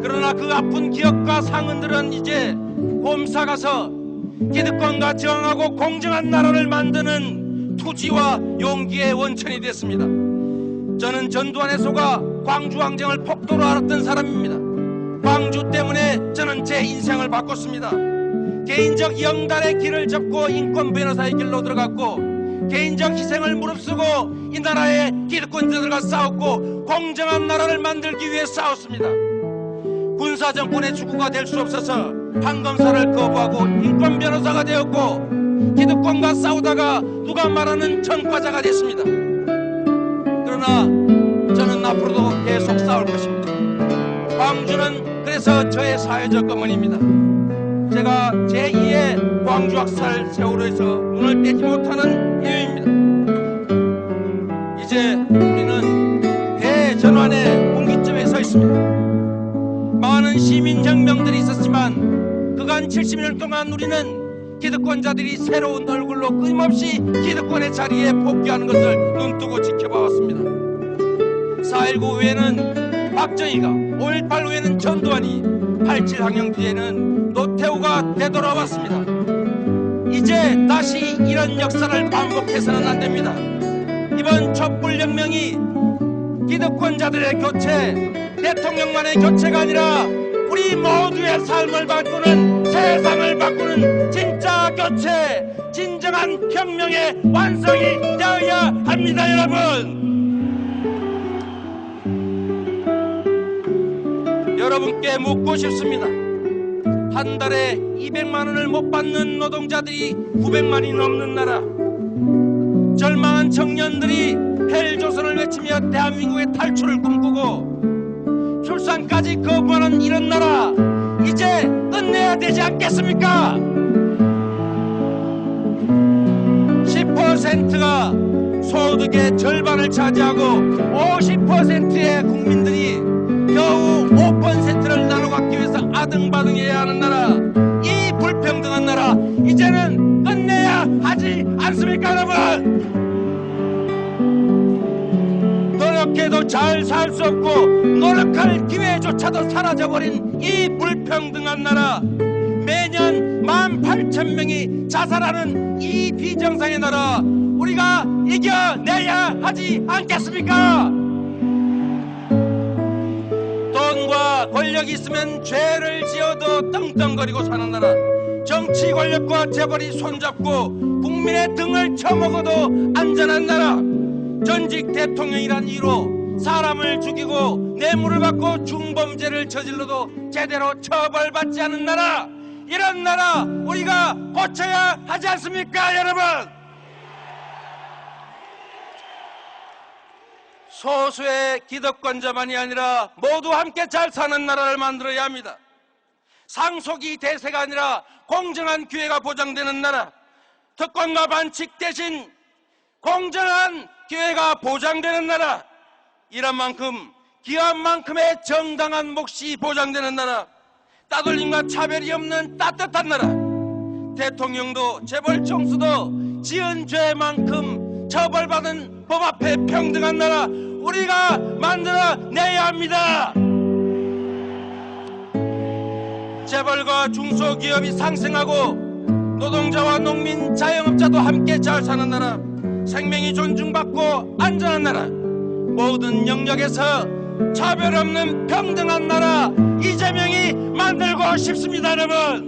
그러나 그 아픈 기억과 상흔들은 이제 곰사가서 기득권과 정하고 공정한 나라를 만드는 투지와 용기의 원천이 됐습니다. 저는 전두환의 소가 광주항쟁을 폭도로 알았던 사람입니다. 광주 때문에 저는 제 인생을 바꿨습니다. 개인적 영달의 길을 접고 인권 변호사의 길로 들어갔고 개인적 희생을 무릅쓰고 이 나라의 기득권자들과 싸웠고 공정한 나라를 만들기 위해 싸웠습니다. 군사정권의 주구가 될 수 없어서 판검사를 거부하고 인권 변호사가 되었고 기득권과 싸우다가 누가 말하는 전과자가 됐습니다. 그러나 저는 앞으로도 계속 싸울 것입니다. 광주는 그래서 저의 사회적 어머니입니다. 제가 제2의 광주학살 세월호에서 눈을 떼지 못하는 이유입니다. 이제 우리는 대전환의 분기점에 서 있습니다. 많은 시민혁명들이 있었지만 그간 70년 동안 우리는 기득권자들이 새로운 얼굴로 끊임없이 기득권의 자리에 복귀하는 것을 눈뜨고 지켜봐왔습니다. 4.19 후에는 박정희가, 5.18 후에는 전두환이, 87 항영 뒤에는 노태우가 되돌아왔습니다. 이제 다시 이런 역사를 반복해서는 안 됩니다. 이번 촛불혁명이 기득권자들의 교체, 대통령만의 교체가 아니라 우리 모두의 삶을 바꾸는, 세상을 바꾸는 진짜 교체, 진정한 혁명의 완성이 되어야 합니다. 여러분께 묻고 싶습니다. 한 달에 200만 원을 못 받는 노동자들이 900만이 넘는 나라, 절망한 청년들이 헬조선을 외치며 대한민국의 탈출을 꿈꾸고 출산까지 거부하는 이런 나라, 이제 끝내야 되지 않겠습니까? 10%가 소득의 절반을 차지하고 50%의 국민들이 겨우 5%를 나눠 갖기 위해서 아등바등해야 하는 나라, 이 불평등한 나라, 이제는 끝내야 하지 않습니까, 여러분? 노력해도 잘 살 수 없고 노력할 기회조차도 사라져버린 이 불평등한 나라, 매년 18,000명이 자살하는 이 비정상의 나라, 우리가 이겨내야 하지 않겠습니까? 돈과 권력이 있으면 죄를 지어도 떵떵거리고 사는 나라, 정치 권력과 재벌이 손잡고 국민의 등을 쳐먹어도 안전한 나라, 전직 대통령이란 이유로 사람을 죽이고 뇌물을 받고 중범죄를 저질러도 제대로 처벌받지 않는 나라, 이런 나라 우리가 고쳐야 하지 않습니까, 여러분? 소수의 기득권자만이 아니라 모두 함께 잘 사는 나라를 만들어야 합니다. 상속이 대세가 아니라 공정한 기회가 보장되는 나라, 특권과 반칙 대신 공정한 기회가 보장되는 나라, 이런 만큼 기한 만큼의 정당한 몫이 보장되는 나라, 따돌림과 차별이 없는 따뜻한 나라, 대통령도 재벌 총수도 지은 죄만큼 처벌받은 법 앞에 평등한 나라, 우리가 만들어내야 합니다. 재벌과 중소기업이 상생하고 노동자와 농민, 자영업자도 함께 잘 사는 나라, 생명이 존중받고 안전한 나라, 모든 영역에서 차별 없는 평등한 나라, 이재명이 만들고 싶습니다. 여러분,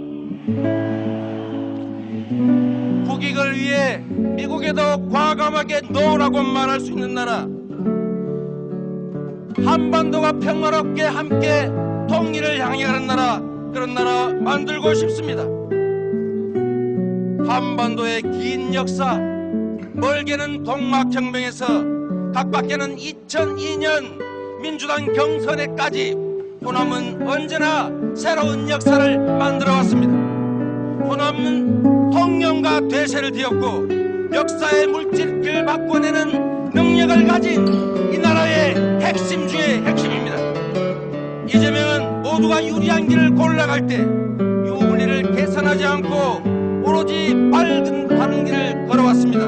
국익을 위해 미국에도 과감하게 노라고 말할 수 있는 나라, 한반도가 평화롭게 함께 통일을 향해 가는 나라, 그런 나라 만들고 싶습니다. 한반도의 긴 역사, 멀게는 동막혁명에서 가깝게는 2002년 민주당 경선에까지 호남은 언제나 새로운 역사를 만들어왔습니다. 호남은 통념과 대세를 뒤엎고 역사의 물질을 바꿔내는 능력을 가진 이 나라의 핵심 중의 핵심입니다. 이재명은 모두가 유리한 길을 골라갈 때 유불리를 계산하지 않고 오로지 밝은 바른 길을 걸어왔습니다.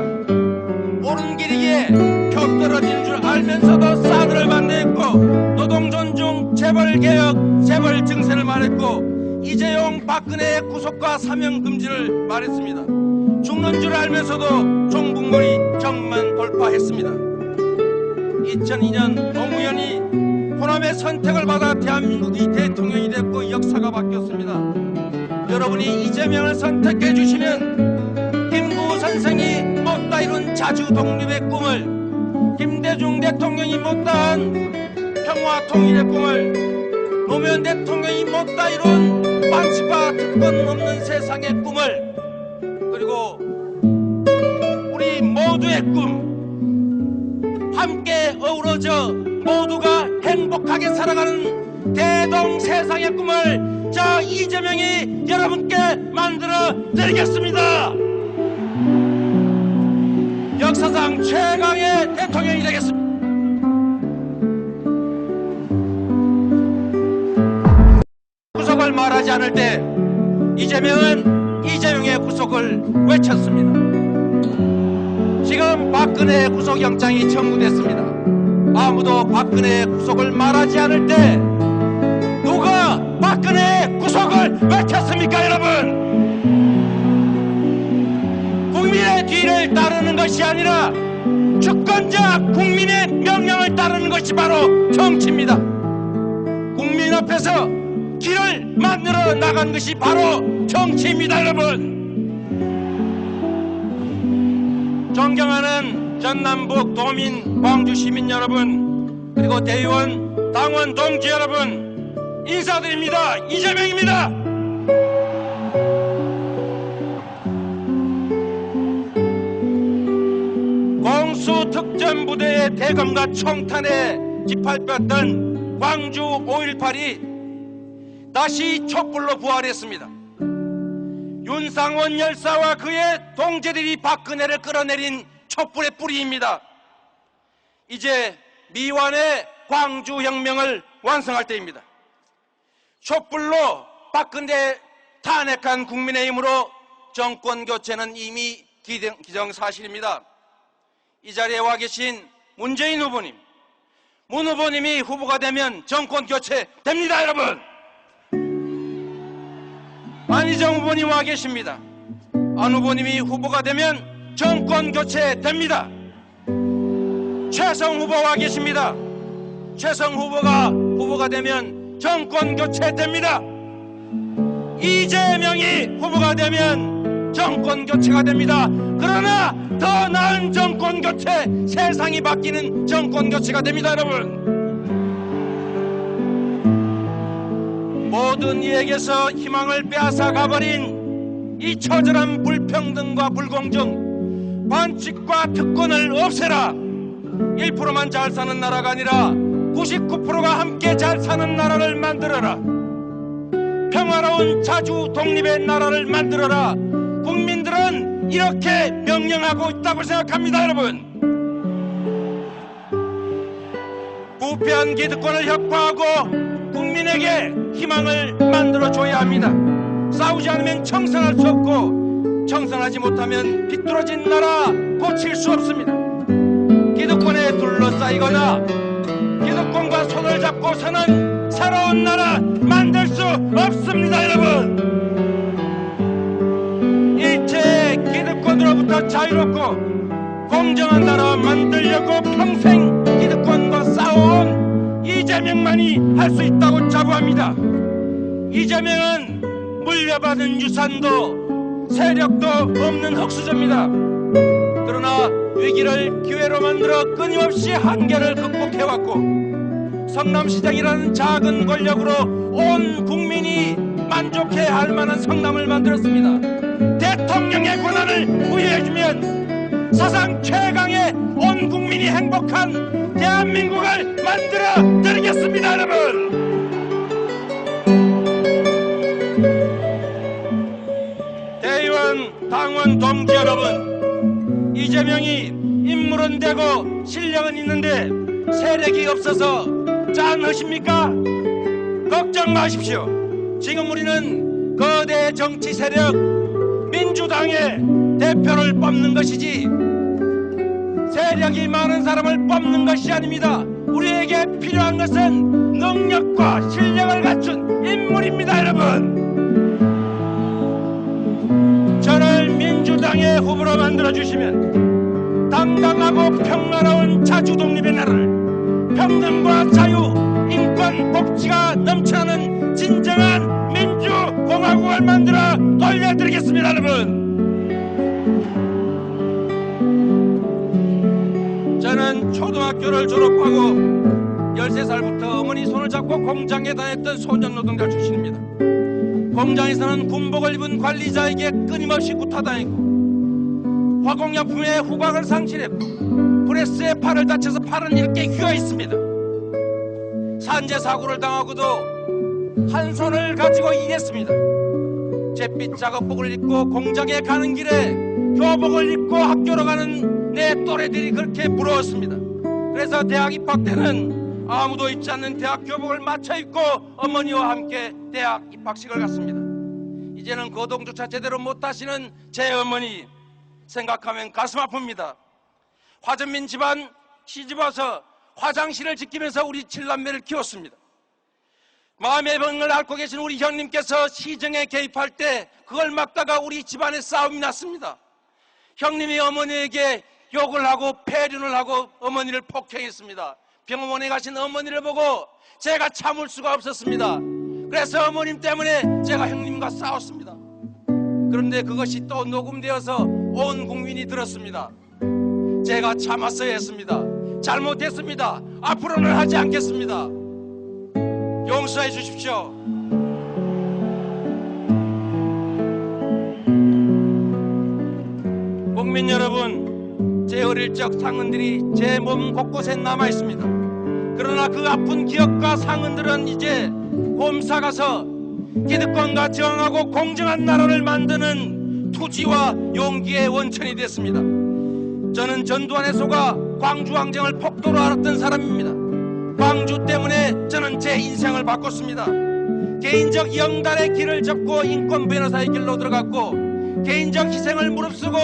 옳은 길이기에 표 떨어지는 줄 알면서도 사드를 만들었고, 노동존중, 재벌개혁, 재벌 증세를 말했고, 이재용, 박근혜의 구속과 사명금지를 말했습니다. 죽는 줄 알면서도 종북몰이 경만 돌파했습니다. 2002년 노무현이 호남의 선택을 받아 대한민국이 대통령이 됐고 역사가 바뀌었습니다. 여러분이 이재명을 선택해 주시면 김구 선생이 못다 이룬 자주 독립의 꿈을, 김대중 대통령이 못다한 평화 통일의 꿈을, 노무현 대통령이 못다 이룬 반칙과 특권 없는 세상의 꿈을, 그리고 우리 모두의 꿈, 함께 어우러져 모두가 행복하게 살아가는 대동세상의 꿈을 저 이재명이 여러분께 만들어 드리겠습니다. 역사상 최강의 대통령이 되겠습니다. 구속을 말하지 않을 때 이재명은 이재명의 구속을 외쳤습니다. 지금 박근혜의 구속영장이 청구됐습니다. 아무도 박근혜의 구속을 말하지 않을 때 누가 박근혜의 구속을 외쳤습니까? 여러분, 국민의 뒤를 따르는 것이 아니라 주권자 국민의 명령을 따르는 것이 바로 정치입니다. 국민 앞에서 길을 만들어 나간 것이 바로 정치입니다. 여러분, 존경하는 전남북 도민, 광주 시민 여러분, 그리고 대의원, 당원 동지 여러분, 인사드립니다. 이재명입니다. 공수특전부대의 대검과 총탄에 짓밟혔던 광주 5.18이 다시 촛불로 부활했습니다. 윤상원 열사와 그의 동지들이 박근혜를 끌어내린 촛불의 뿌리입니다. 이제 미완의 광주혁명을 완성할 때입니다. 촛불로 박근혜 탄핵한 국민의힘으로 정권교체는 이미 기정사실입니다. 이 자리에 와 계신 문재인 후보님, 문 후보님이 후보가 되면 정권교체 됩니다. 여러분, 안희정 후보님 와 계십니다. 안 후보님이 후보가 되면 정권교체 됩니다. 최성 후보 와 계십니다. 최성 후보가 되면 정권교체 됩니다. 이재명이 후보가 되면 정권교체가 됩니다. 그러나 더 나은 정권교체, 세상이 바뀌는 정권교체가 됩니다. 여러분, 모든 이에게서 희망을 빼앗아 가버린 이 처절한 불평등과 불공정, 반칙과 특권을 없애라. 1%만 잘 사는 나라가 아니라 99%가 함께 잘 사는 나라를 만들어라. 평화로운 자주 독립의 나라를 만들어라. 국민들은 이렇게 명령하고 있다고 생각합니다. 여러분, 부패한 기득권을 혁파하고 국민에게 희망을 만들어줘야 합니다. 싸우지 않으면 청산할 수 없고 청산하지 못하면 비뚤어진 나라 고칠 수 없습니다. 기득권에 둘러싸이거나 기득권과 손을 잡고 사는 새로운 나라 만들 수 없습니다. 여러분, 일체의 기득권으로부터 자유롭고 공정한 나라 만들려고 평생 기득권과 싸워온 이재명만이 할 수 있다고 자부합니다. 이재명은 물려받은 유산도 세력도 없는 흙수저입니다. 그러나 위기를 기회로 만들어 끊임없이 한계를 극복해왔고 성남시장이라는 작은 권력으로 온 국민이 만족해야 할 만한 성남을 만들었습니다. 대통령의 권한을 부여해주면 사상 최강의 온 국민이 행복한 대한민국을 만들어 드리겠습니다. 여러분, 대의원 당원 동지 여러분, 이재명이 인물은 되고 실력은 있는데 세력이 없어서 짠하십니까? 걱정 마십시오. 지금 우리는 거대 정치 세력 민주당의 대표를 뽑는 것이지 세력이 많은 사람을 뽑는 것이 아닙니다. 우리에게 필요한 것은 능력과 실력을 갖춘 인물입니다. 여러분, 저를 민주당의 후보로 만들어주시면 당당하고 평화로운 자주독립의 나라를 평등과 자유, 인권, 복지가 넘쳐나는 진정한 민주공화국을 만들어 돌려드리겠습니다. 여러분, 저는 초등학교를 졸업하고 13살부터 어머니 손을 잡고 공장에 다녔던 소년노동자 출신입니다. 공장에서는 군복을 입은 관리자에게 끊임없이 구타당했고 화공약품에 후각을 상실했고 프레스에 팔을 다쳐서 팔은 이렇게 휘어있습니다. 산재 사고를 당하고도 한 손을 가지고 일했습니다. 잿빛 작업복을 입고 공장에 가는 길에 교복을 입고 학교로 가는 내 또래들이 그렇게 부러웠습니다. 그래서 대학 입학 때는 아무도 입지 않는 대학 교복을 맞춰 입고 어머니와 함께 대학 입학식을 갔습니다. 이제는 거동조차 제대로 못하시는 제 어머니 생각하면 가슴 아픕니다. 화전민 집안 시집와서 화장실을 지키면서 우리 7남매를 키웠습니다. 마음의 병을 앓고 계신 우리 형님께서 시정에 개입할 때 그걸 막다가 우리 집안에 싸움이 났습니다. 형님이 어머니에게 욕을 하고 폐륜을 하고 어머니를 폭행했습니다. 병원에 가신 어머니를 보고 제가 참을 수가 없었습니다. 그래서 어머님 때문에 제가 형님과 싸웠습니다. 그런데 그것이 또 녹음되어서 온 국민이 들었습니다. 제가 참았어야 했습니다. 잘못했습니다. 앞으로는 하지 않겠습니다. 용서해 주십시오. 국민 여러분, 제 어릴 적 상흔들이 제 몸 곳곳에 남아 있습니다. 그러나 그 아픈 기억과 상흔들은 이제 곰사가서 기득권과 저항하고 공정한 나라를 만드는 투지와 용기의 원천이 됐습니다. 저는 전두환의 소가 광주항쟁을 폭도로 알았던 사람입니다. 광주 때문에 저는 제 인생을 바꿨습니다. 개인적 영달의 길을 접고 인권 변호사의 길로 들어갔고 개인적 희생을 무릅쓰고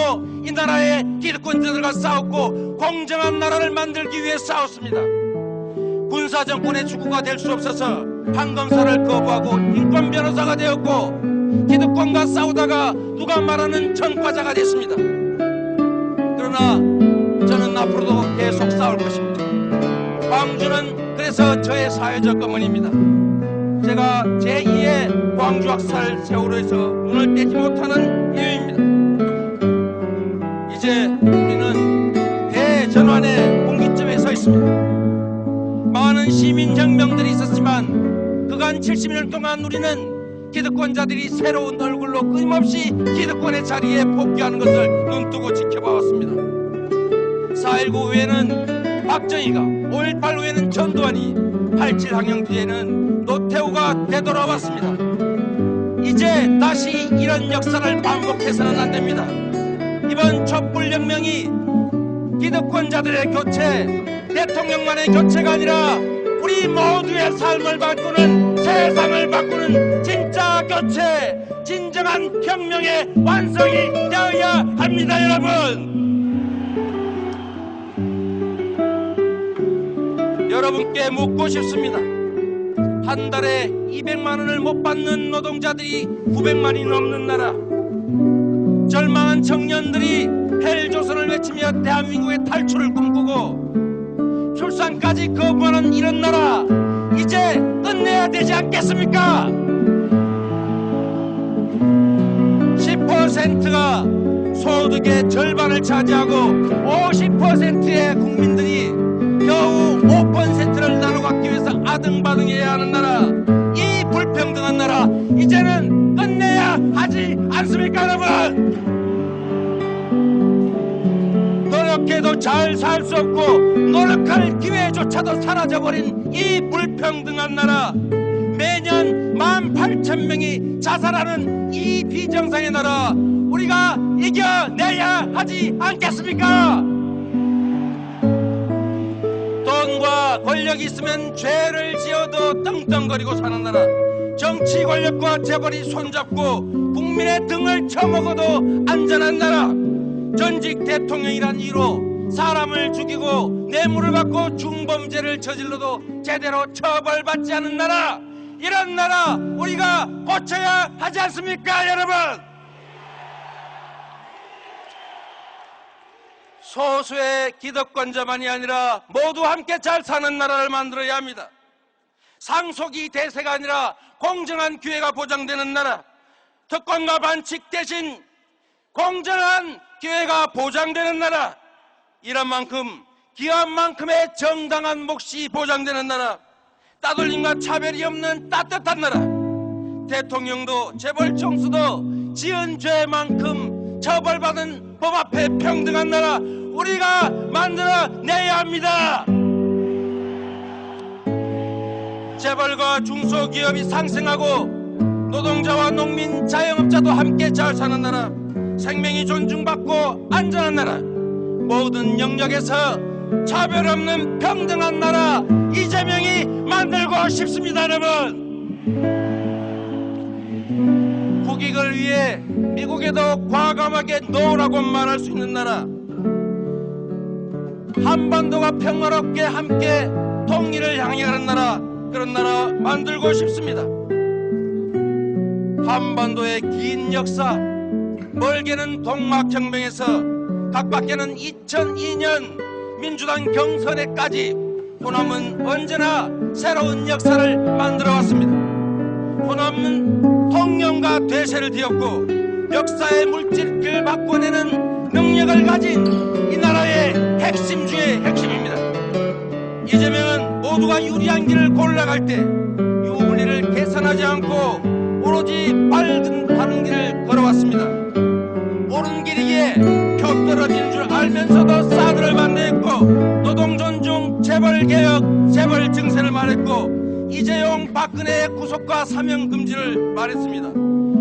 이 나라의 기득권자들과 싸웠고 공정한 나라를 만들기 위해 싸웠습니다. 군사정권의 주구가 될 수 없어서 판검사를 거부하고 인권 변호사가 되었고 기득권과 싸우다가 누가 말하는 전과자가 됐습니다. 그러나 저는 앞으로도 계속 싸울 것입니다. 광주는 그래서 저의 사회적 어머니입니다. 제가 제2의 광주학살 세월호에서 눈을 떼지 못하는 이유입니다. 이제 우리는 대전환의 분기점에 서 있습니다. 많은 시민혁명들이 있었지만 그간 70년 동안 우리는 기득권자들이 새로운 얼굴로 끊임없이 기득권의 자리에 복귀하는 것을 눈뜨고 지켜봐왔습니다. 4.19 후에는 박정희가, 5.18 후에는 전두환이, 87 항영 뒤에는 노태우가 되돌아왔습니다. 이제 다시 이런 역사를 반복해서는 안 됩니다. 이번 촛불혁명이 기득권자들의 교체, 대통령만의 교체가 아니라 우리 모두의 삶을 바꾸는, 세상을 바꾸는 진짜 교체, 진정한 혁명의 완성이 되어야 합니다. 여러분께 묻고 싶습니다. 한 달에 200만 원을 못 받는 노동자들이 900만이 넘는 나라, 절망한 청년들이 헬조선을 외치며 대한민국의 탈출을 꿈꾸고 출산까지 거부하는 이런 나라, 이제 끝내야 되지 않겠습니까? 10%가 소득의 절반을 차지하고 50%의 국민들이 겨우 5%를 나눠갖기 위해서 아등바등해야 하는 나라, 이 불평등한 나라, 이제는 끝내야 하지 않습니까, 여러분? 노력해도 잘 살 수 없고 노력할 기회조차도 사라져버린 이 불평등한 나라, 매년 18,000명이 자살하는 이 비정상의 나라, 우리가 이겨내야 하지 않겠습니까? 돈과 권력이 있으면 죄를 지어도 떵떵거리고 사는 나라, 정치 권력과 재벌이 손잡고 국민의 등을 쳐먹어도 안전한 나라, 전직 대통령이란 이유로 사람을 죽이고 뇌물을 받고 중범죄를 저질러도 제대로 처벌받지 않는 나라, 이런 나라 우리가 고쳐야 하지 않습니까, 여러분? 소수의 기득권자만이 아니라 모두 함께 잘 사는 나라를 만들어야 합니다. 상속이 대세가 아니라 공정한 기회가 보장되는 나라, 특권과 반칙 대신 공정한 기회가 보장되는 나라, 이런 만큼 기한 만큼의 정당한 몫이 보장되는 나라, 따돌림과 차별이 없는 따뜻한 나라, 대통령도 재벌 총수도 지은 죄만큼 처벌받은 법 앞에 평등한 나라, 우리가 만들어내야 합니다. 재벌과 중소기업이 상생하고 노동자와 농민, 자영업자도 함께 잘 사는 나라, 생명이 존중받고 안전한 나라, 모든 영역에서 차별 없는 평등한 나라, 이재명이 만들고 싶습니다. 여러분, 국익을 위해 미국에도 과감하게 노라고 말할 수 있는 나라, 한반도가 평화롭게 함께 통일을 향해 가는 나라, 그런 나라 만들고 싶습니다. 한반도의 긴 역사, 멀게는 동막혁명에서 가깝게는 2002년 민주당 경선에까지 호남은 언제나 새로운 역사를 만들어 왔습니다. 호남은 통념과 대세를 뒤엎고 역사의 물질을 바꿔내는 능력을 가진 이 나라의 핵심 중의 핵심입니다. 이재명은 모두가 유리한 길을 골라갈 때 유불리를 계산하지 않고 오로지 바른 길을 걸어왔습니다. 옳은 길이기에 표 떨어지는 줄 알면서도 사드를 반대했고, 노동 존중, 재벌 개혁, 재벌 증세를 말했고, 이재용, 박근혜의 구속과 사명 금지를 말했습니다.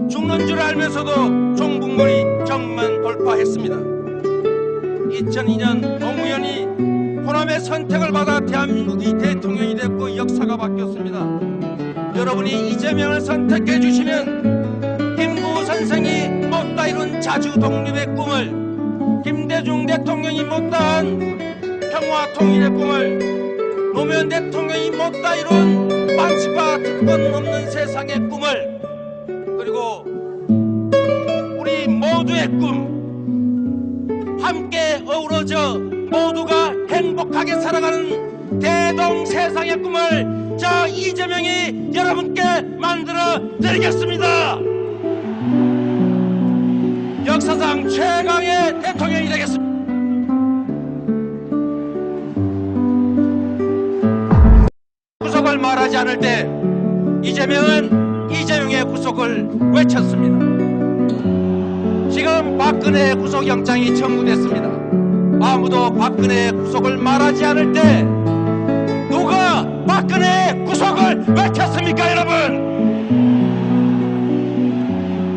죽는 줄 알면서도 종북몰이 정만 돌파했습니다. 2002년 노무현이 호남의 선택을 받아 대한민국이 대통령이 됐고 역사가 바뀌었습니다. 여러분이 이재명을 선택해 주시면 김구 선생이 못다 이룬 자주 독립의 꿈을, 김대중 대통령이 못다한 평화 통일의 꿈을, 노무현 대통령이 못다 이룬 반칙과 특권 없는 세상의 꿈을, 그리고 우리 모두의 꿈, 함께 어우러져 모두가 행복하게 살아가는 대동세상의 꿈을 저 이재명이 여러분께 만들어 드리겠습니다. 역사상 최강의 대통령이 되겠습니다. 구속을 말하지 않을 때 이재명은 이재용의 구속을 외쳤습니다. 지금 박근혜의 구속영장이 청구됐습니다. 아무도 박근혜의 구속을 말하지 않을 때 누가 박근혜의 구속을 외쳤습니까, 여러분?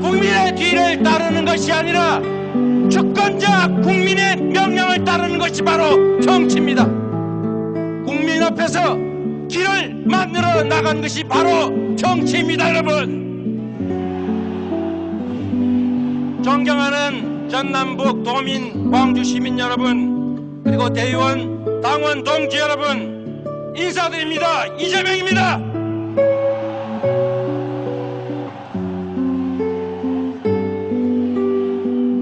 국민의 뒤를 따르는 것이 아니라 주권자 국민의 명령을 따르는 것이 바로 정치입니다. 국민 앞에서 길을 만들어 나간 것이 바로 정치입니다, 여러분. 존경하는 전남북 도민, 광주 시민 여러분, 그리고 대의원, 당원 동지 여러분, 인사드립니다. 이재명입니다.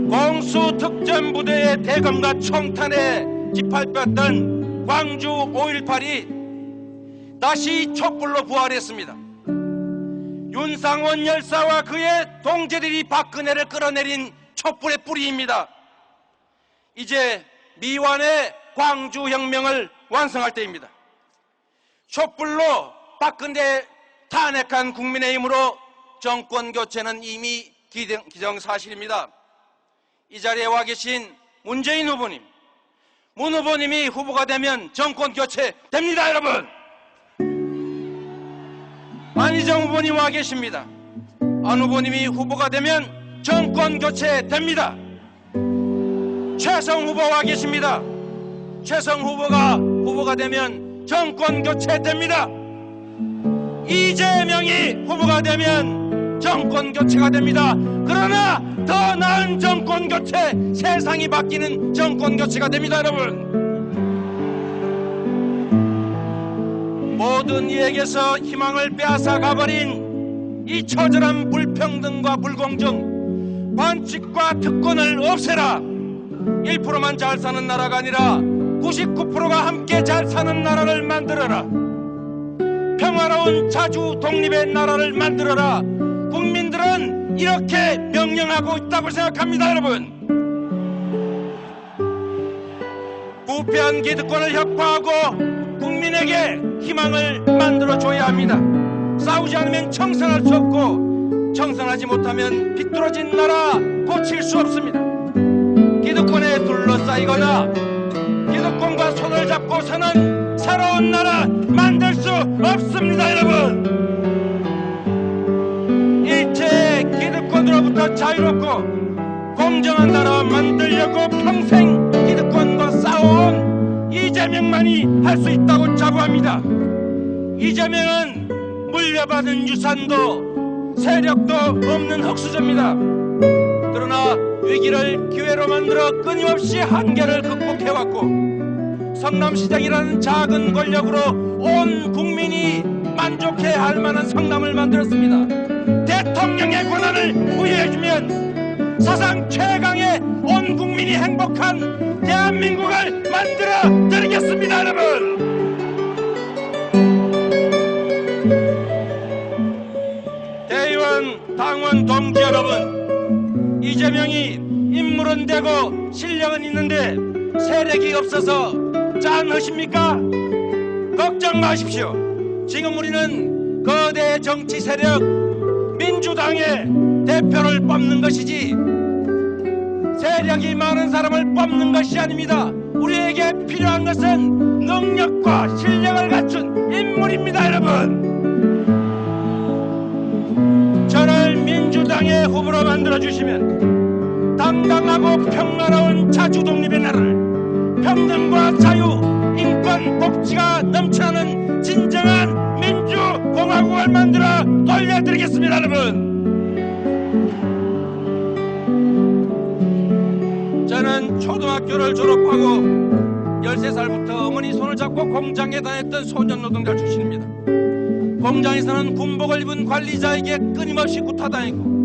공수특전부대의 대검과 총탄에 짓밟혔던 광주 5.18이 다시 촛불로 부활했습니다. 윤상원 열사와 그의 동지들이 박근혜를 끌어내린 촛불의 뿌리입니다. 이제 미완의 광주혁명을 완성할 때입니다. 촛불로 박근혜 탄핵한 국민의힘으로 정권교체는 이미 기정사실입니다. 이 자리에 와 계신 문재인 후보님, 문 후보님이 후보가 되면 정권교체 됩니다, 여러분. 안희정 후보님 와 계십니다. 안 후보님이 후보가 되면 정권교체 됩니다. 최성 후보 와 계십니다. 최성 후보가 후보가 되면 정권교체 됩니다. 이재명이 후보가 되면 정권교체가 됩니다. 그러나 더 나은 정권교체, 세상이 바뀌는 정권교체가 됩니다, 여러분. 모든 이에게서 희망을 빼앗아 가버린 이 처절한 불평등과 불공정, 반칙과 특권을 없애라. 1%만 잘 사는 나라가 아니라 99%가 함께 잘 사는 나라를 만들어라. 평화로운 자주 독립의 나라를 만들어라. 국민들은 이렇게 명령하고 있다고 생각합니다, 여러분. 부패한 기득권을 혁파하고 국민에게 희망을 만들어줘야 합니다. 싸우지 않으면 청산할 수 없고, 청산하지 못하면 비뚤어진 나라 고칠 수 없습니다. 기득권에 둘러싸이거나 기득권과 손을 잡고 사는 새로운 나라 만들 수 없습니다, 여러분. 일체의 기득권으로부터 자유롭고 공정한 나라 만들려고 평생 기득권과 싸워온 이재명만이 할 수 있다고 자부합니다. 이재명은 물려받은 유산도 세력도 없는 흙수저입니다. 그러나 위기를 기회로 만들어 끊임없이 한계를 극복해왔고, 성남시장이라는 작은 권력으로 온 국민이 만족해야 할 만한 성남을 만들었습니다. 대통령의 권한을 부여해주면 사상 최강의 온 국민이 행복한 대한민국을 만들어 드리겠습니다, 여러분. 대의원, 당원, 동지 여러분, 이재명이 인물은 되고 실력은 있는데 세력이 없어서 짠하십니까? 걱정 마십시오. 지금 우리는 거대 정치 세력 민주당의 대표를 뽑는 것이지 세력이 많은 사람을 뽑는 것이 아닙니다. 우리에게 필요한 것은 능력과 실력을 갖춘 인물입니다, 여러분. 저를 민주당의 후보로 만들어주시면 당당하고 평화로운 자주독립의 나라를, 평등과 자유, 인권, 복지가 넘쳐나는 진정한 민주공화국을 만들어 돌려드리겠습니다, 여러분. 저는 초등학교를 졸업하고 13살부터 어머니 손을 잡고 공장에 다녔던 소년노동자 출신입니다. 공장에서는 군복을 입은 관리자에게 끊임없이 구타당했고,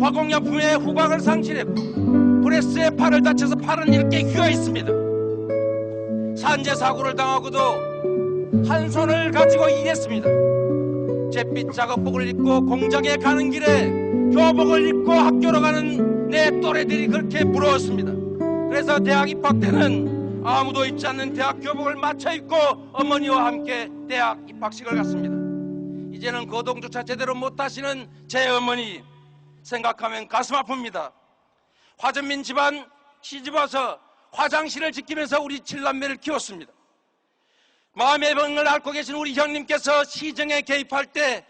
화공약품에 후각을 상실했고, 프레스에 팔을 다쳐서 팔은 이렇게 휘어있습니다. 산재 사고를 당하고도 한 손을 가지고 일했습니다. 잿빛 작업복을 입고 공장에 가는 길에 교복을 입고 학교로 가는 내 또래들이 그렇게 부러웠습니다. 그래서 대학 입학 때는 아무도 입지 않는 대학 교복을 맞춰 입고 어머니와 함께 대학 입학식을 갔습니다. 이제는 거동조차 제대로 못하시는 제 어머니 생각하면 가슴 아픕니다. 화전민 집안 시집와서 화장실을 지키면서 우리 7남매를 키웠습니다. 마음의 병을 앓고 계신 우리 형님께서 시정에 개입할 때